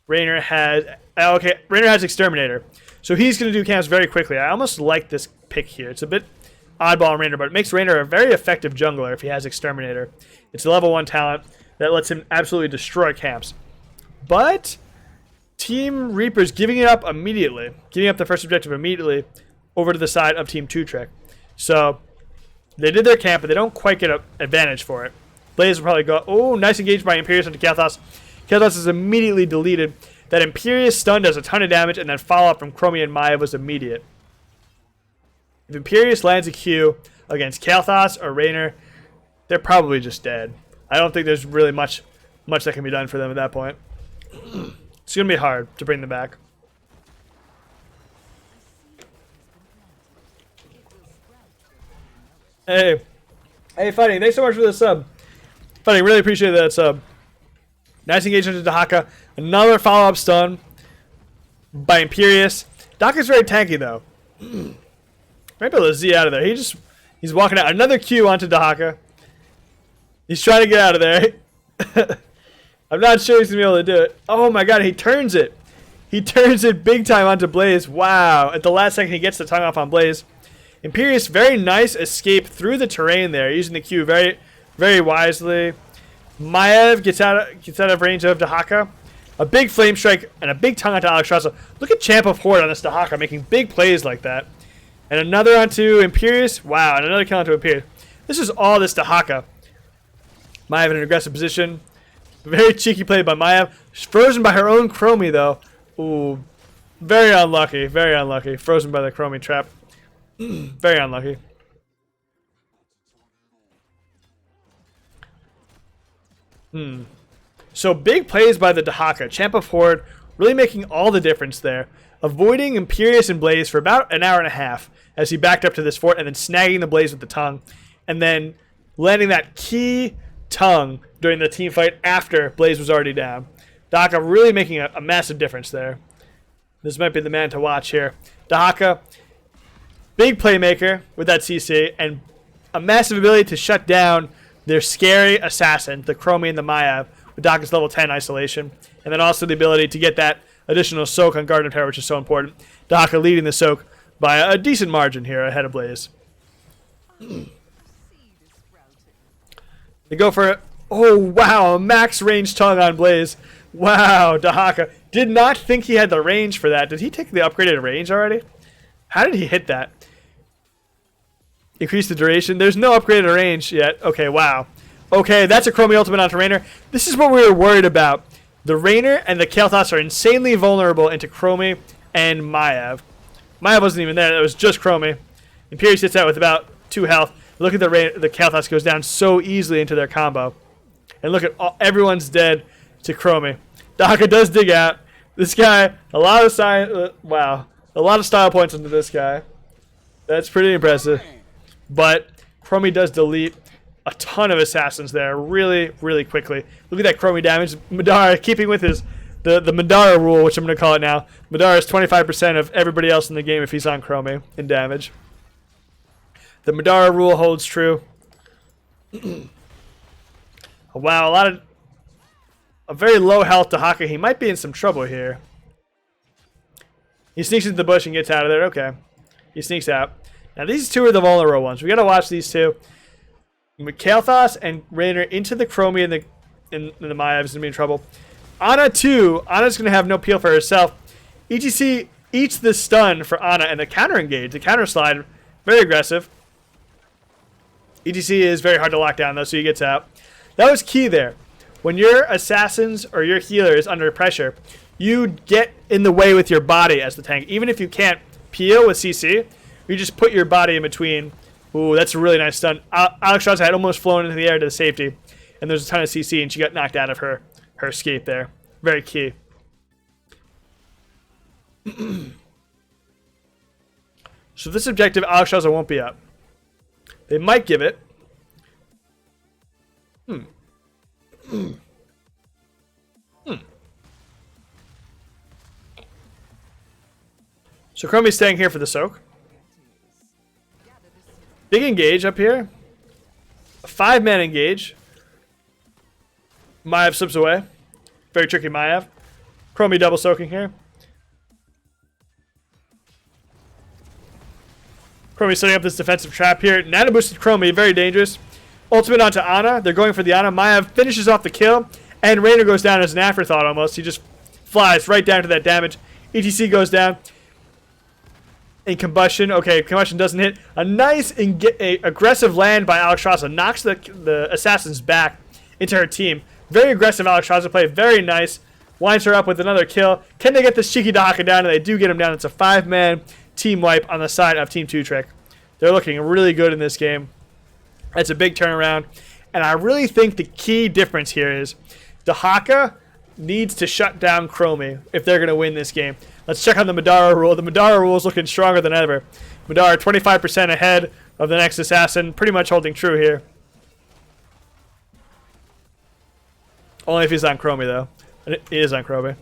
Raynor has... okay, Raynor has Exterminator. So he's going to do camps very quickly. I almost like this pick here. It's a bit oddball on Raynor, but it makes Raynor a very effective jungler if he has Exterminator. It's a level 1 talent that lets him absolutely destroy camps. But Team Reapers giving it up immediately. Giving up the first objective immediately over to the side of Team 2Trick. So they did their camp, but they don't quite get an advantage for it. Blaze will probably go... Oh, nice engage by Imperius onto Kael'thas. Kael'thas is immediately deleted. That Imperius stun does a ton of damage, and then follow-up from Chromie and Maiev was immediate. If Imperius lands a Q against Kael'thas or Raynor, they're probably just dead. I don't think there's really much that can be done for them at that point. It's going to be hard to bring them back. Hey, Fighting, thanks so much for the sub. Fighting, really appreciate that sub. Nice engagement to Dehaka. Another follow-up stun by Imperius. Dehaka's very tanky, though. Might be able to Z out of there. He's walking out. Another Q onto Dahaka. He's trying to get out of there. I'm not sure he's going to be able to do it. Oh my god, he turns it. He turns it big time onto Blaze. Wow. At the last second, he gets the tongue off on Blaze. Imperius, very nice escape through the terrain there, using the Q very, very wisely. Maiev gets out of range of Dahaka. A big flame strike and a big tongue onto Alexstrasza. Look at Champ of Horde on this Dahaka making big plays like that. And another onto Imperius. Wow, and another kill onto Imperius. This is all this Dahaka. Maiev in an aggressive position. Very cheeky play by Maiev. She's frozen by her own Chromie, though. Ooh, very unlucky. Very unlucky. Frozen by the Chromie trap. Very unlucky. So big plays by the Dahaka. Champ of Horde really making all the difference there. Avoiding Imperius and Blaze for about an hour and a half as he backed up to this fort and then snagging the Blaze with the tongue. And then landing that key tongue during the team fight after Blaze was already down. Dahaka really making a massive difference there. This might be the man to watch here. Dahaka, big playmaker with that CC and a massive ability to shut down their scary assassin, the Chromie and the Maiev, with Dahaka's level 10 isolation. And then also the ability to get that additional soak on Garden of Terror, which is so important. Dahaka leading the soak by a decent margin here ahead of Blaze. They go for it. Oh, wow. A max range tongue on Blaze. Wow, Dahaka. Did not think he had the range for that. Did he take the upgraded range already? How did he hit that? Increase the duration. There's no upgraded range yet. Okay, wow. Okay, that's a Chromie ultimate onto Raynor. This is what we were worried about. The Raynor and the Kael'thas are insanely vulnerable into Chromie and Maiev. Maiev wasn't even there. It was just Chromie. Imperius sits out with about 2 health. Look at the Kael'thas goes down so easily into their combo. And look at everyone's dead to Chromie. Dahaka does dig out. This guy, a lot of style points into this guy. That's pretty impressive. But Chromie does delete a ton of assassins there really, really quickly. Look at that Chromie damage. Madara, keeping with the Madara rule, which I'm going to call it now. Madara is 25% of everybody else in the game if he's on Chromie in damage. The Madara rule holds true. Wow, a very low health Dahaka. He might be in some trouble here. He sneaks into the bush and gets out of there. Okay. He sneaks out. Now, these two are the vulnerable ones. We got to watch these two. Kael'thas and Raynor into the Chromie and the Maiev is going to be in trouble. Ana, too. Ana's going to have no peel for herself. ETC eats the stun for Ana and the counter engage. The counter slide. Very aggressive. ETC is very hard to lock down, though, so he gets out. That was key there. When your assassins or your healer is under pressure, you get in the way with your body as the tank. Even if you can't peel with CC, you just put your body in between. Ooh, that's a really nice stun. Alexstrasza had almost flown into the air to the safety, and there's a ton of CC, and she got knocked out of her escape there. Very key. So this objective, Alexstrasza won't be up. They might give it. So Chromie's staying here for the soak. Big engage up here. A 5-man engage. Maiev slips away. Very tricky Maiev. Chromie double soaking here. Chromie setting up this defensive trap here. Nano boosted Chromie, very dangerous. Ultimate onto Ana. They're going for the Ana. Maiev finishes off the kill. And Raynor goes down as an afterthought almost. He just flies right down to that damage. ETC goes down. In combustion. Okay, combustion doesn't hit. A nice aggressive land by Alexstrasza. Knocks the assassins back into her team. Very aggressive Alexstrasza play. Very nice. Winds her up with another kill. Can they get this cheeky Dahaka down? And they do get him down. It's a 5-man team wipe on the side of Team 2 Trick. They're looking really good in this game. That's a big turnaround. And I really think the key difference here is Dahaka needs to shut down Chromie if they're going to win this game. Let's check on the Madara rule. The Madara rule is looking stronger than ever. Madara 25% ahead of the next assassin. Pretty much holding true here. Only if he's on Chromie, though. He is on Chromie.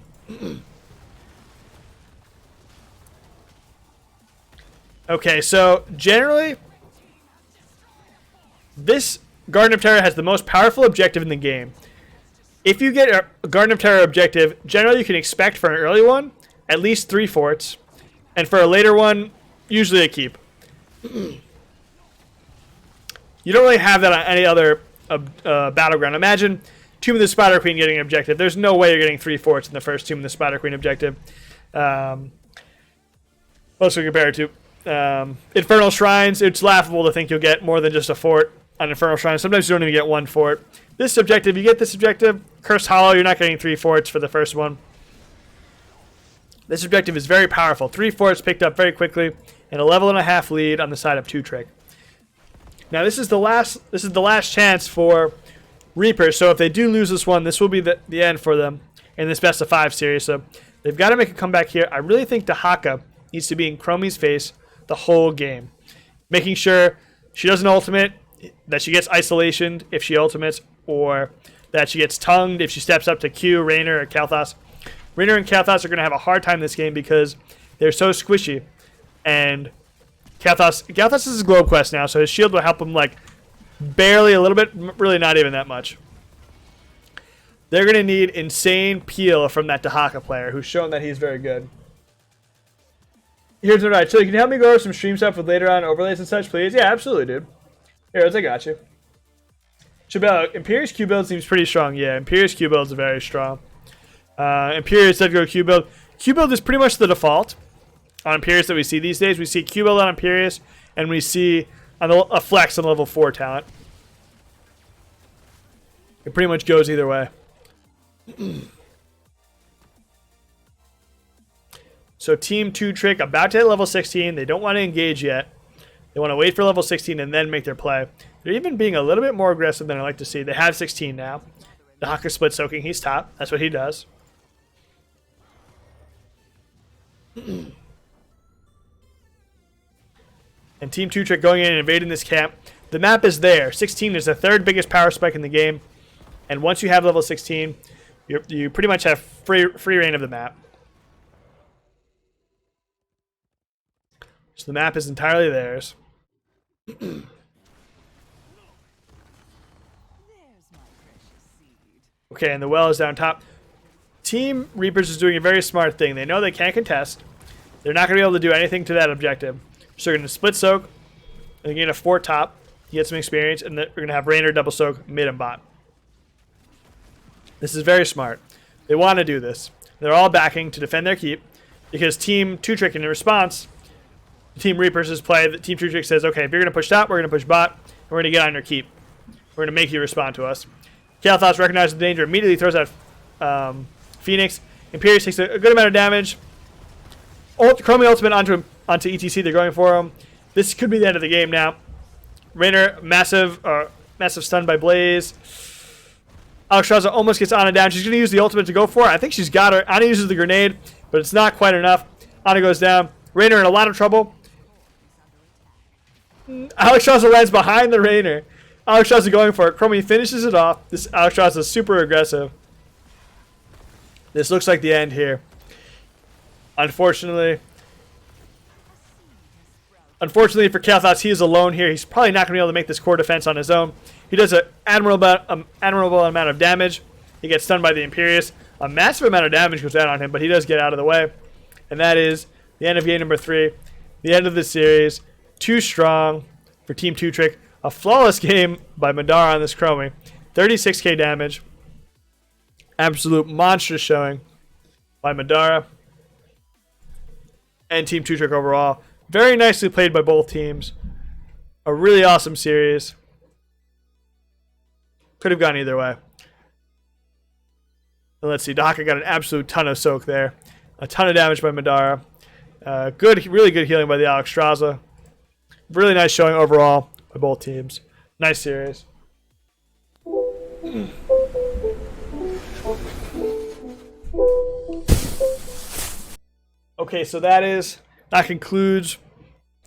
Okay, so generally, this Garden of Terror has the most powerful objective in the game. If you get a Garden of Terror objective, generally you can expect for an early one at least 3 forts, and for a later one, usually a keep. You don't really have that on any other battleground. Imagine Tomb of the Spider Queen getting an objective. There's no way you're getting 3 forts in the first Tomb of the Spider Queen objective. What else can we compare it to? Infernal Shrines, it's laughable to think you'll get more than just a fort on Infernal Shrines. Sometimes you don't even get 1 fort. This objective, you get this objective, Cursed Hollow, you're not getting 3 forts for the first one. This objective is very powerful. 3 forts picked up very quickly, and a level and a half lead on the side of 2-Trick. Now this is the last chance for Reapers, so if they do lose this one, this will be the end for them in this best of 5 series. So they've got to make a comeback here. I really think Dahaka needs to be in Chromie's face the whole game, making sure she doesn't ultimate, that she gets isolationed if she ultimates, or that she gets tongued if she steps up to Q, Raynor, or Kael'thas. Raynor and Kael'thas are going to have a hard time this game because they're so squishy. And Kael'thas is his Globe Quest now, so his shield will help him like barely a little bit, really not even that much. They're going to need insane peel from that Dahaka player who's shown that he's very good. Here's what I Chili, can you help me go over some stream stuff with later on overlays and such, please? Yeah, absolutely, dude. Here, I got you. Imperious Q build seems pretty strong. Yeah, Imperious Q build is very strong. Imperious did go Q build. Q build is pretty much the default on Imperious that we see these days. We see Q build on Imperious, and we see a flex on level 4 talent. It pretty much goes either way. So Team 2-Trick about to hit level 16. They don't want to engage yet. They want to wait for level 16 and then make their play. They're even being a little bit more aggressive than I like to see. They have 16 now. Dahaka split soaking. He's top. That's what he does. And Team 2-Trick going in and invading this camp. The map is there. 16 is the 3rd biggest power spike in the game. And once you have level 16, you pretty much have free reign of the map. So the map is entirely theirs. Okay, and the well is down top. Team Reapers is doing a very smart thing. They know they can't contest. They're not going to be able to do anything to that objective. So they're going to split soak. And they're going to get a 4 top. Get some experience. And they're going to have Raynor double soak mid and bot. This is very smart. They want to do this. They're all backing to defend their keep. Because Team 2-Trick in response, Team Reapers' play, that Team 2-Trick says, okay, if you're going to push top, we're going to push bot. And we're going to get on your keep. We're going to make you respond to us. Kael'thas recognizes the danger, immediately throws out Phoenix. Imperious takes a good amount of damage. Chromie ultimate onto ETC. They're going for him. This could be the end of the game now. Raynor, massive stun by Blaze. Alexstrasza almost gets Ana down. She's going to use the ultimate to go for it. I think she's got her. Ana uses the grenade, but it's not quite enough. Ana goes down. Raynor in a lot of trouble. Alexstrasza lands behind the Raynor. Alexstrasza going for it. Chromie finishes it off. This Alexstrasza is super aggressive. This looks like the end here. Unfortunately for Kael'thas, he is alone here. He's probably not going to be able to make this core defense on his own. He does an admirable amount of damage. He gets stunned by the Imperious. A massive amount of damage goes down on him, but he does get out of the way. And that is the end of game number 3. The end of the series. Too strong for Team 2-Trick. A flawless game by Madara on this Chromie. 36k damage. Absolute monstrous showing by Madara and Team 2-Trick overall. Very nicely played by both teams. A really awesome series. Could have gone either way. And let's see. Dahaka got an absolute ton of soak there. A ton of damage by Madara. Really good healing by the Alexstrasza. Really nice showing overall by both teams. Nice series. Okay, so that concludes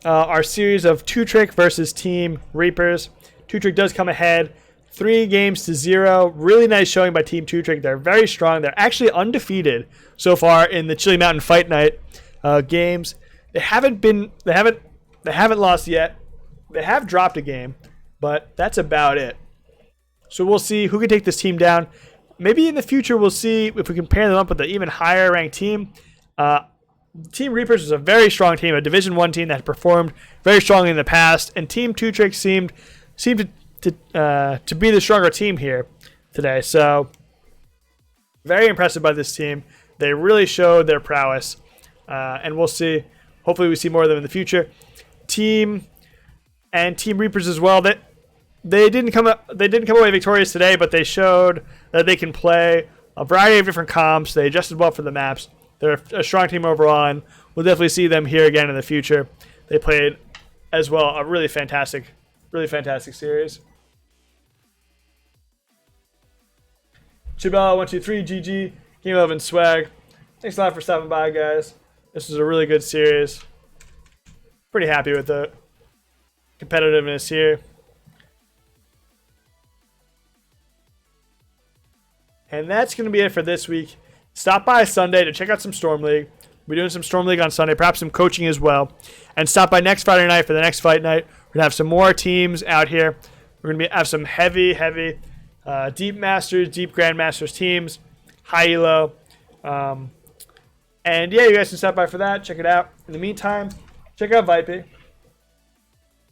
our series of 2-Trick versus Team Reapers. 2-Trick does come ahead 3-0. Really nice showing by Team 2-Trick. They're very strong. They're actually undefeated so far in the Chili Mountain Fight Night games. They haven't They haven't lost yet. They have dropped a game, but that's about it. So we'll see who can take this team down. Maybe in the future we'll see if we can pair them up with an even higher ranked team. Team Reapers was a very strong team, a Division 1 team that had performed very strongly in the past, and Team Two Tricks seemed to be the stronger team here today. So very impressive by this team. They really showed their prowess, and we'll see. Hopefully we see more of them in the future. Team Reapers as well. They didn't come away victorious today, but they showed that they can play a variety of different comps. They adjusted well for the maps. They're a strong team overall, and we'll definitely see them here again in the future. They played as well a really fantastic series. Chibella123 GG Game 11 Swag. Thanks a lot for stopping by, guys. This was a really good series. Pretty happy with the competitiveness here. And that's going to be it for this week. Stop by Sunday to check out some Storm League. We're doing some Storm League on Sunday, perhaps some coaching as well. And stop by next Friday night for the next fight night. We're going to have some more teams out here. We're going to have some heavy Deep Masters, Deep Grandmasters teams, high elo. And yeah, you guys can stop by for that. Check it out. In the meantime, check out Vipey.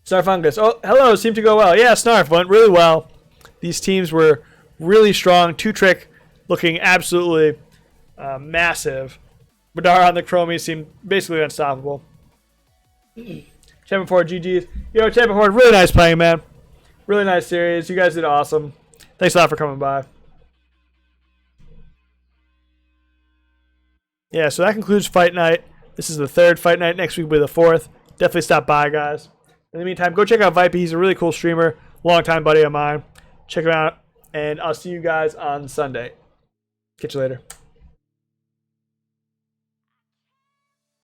Snarfungus. Oh, hello. Seemed to go well. Yeah, Snarf went really well. These teams were really strong. Two Trick looking absolutely massive. Badar on the Chromie seemed basically unstoppable. Champion 4 GG's. Yo, Champion 4, really nice playing, man. Really nice series. You guys did awesome. Thanks a lot for coming by. Yeah, so that concludes Fight Night. This is the third Fight Night. Next week will be the fourth. Definitely stop by, guys. In the meantime, go check out Vipey. He's a really cool streamer. Longtime buddy of mine. Check him out. And I'll see you guys on Sunday. Catch you later.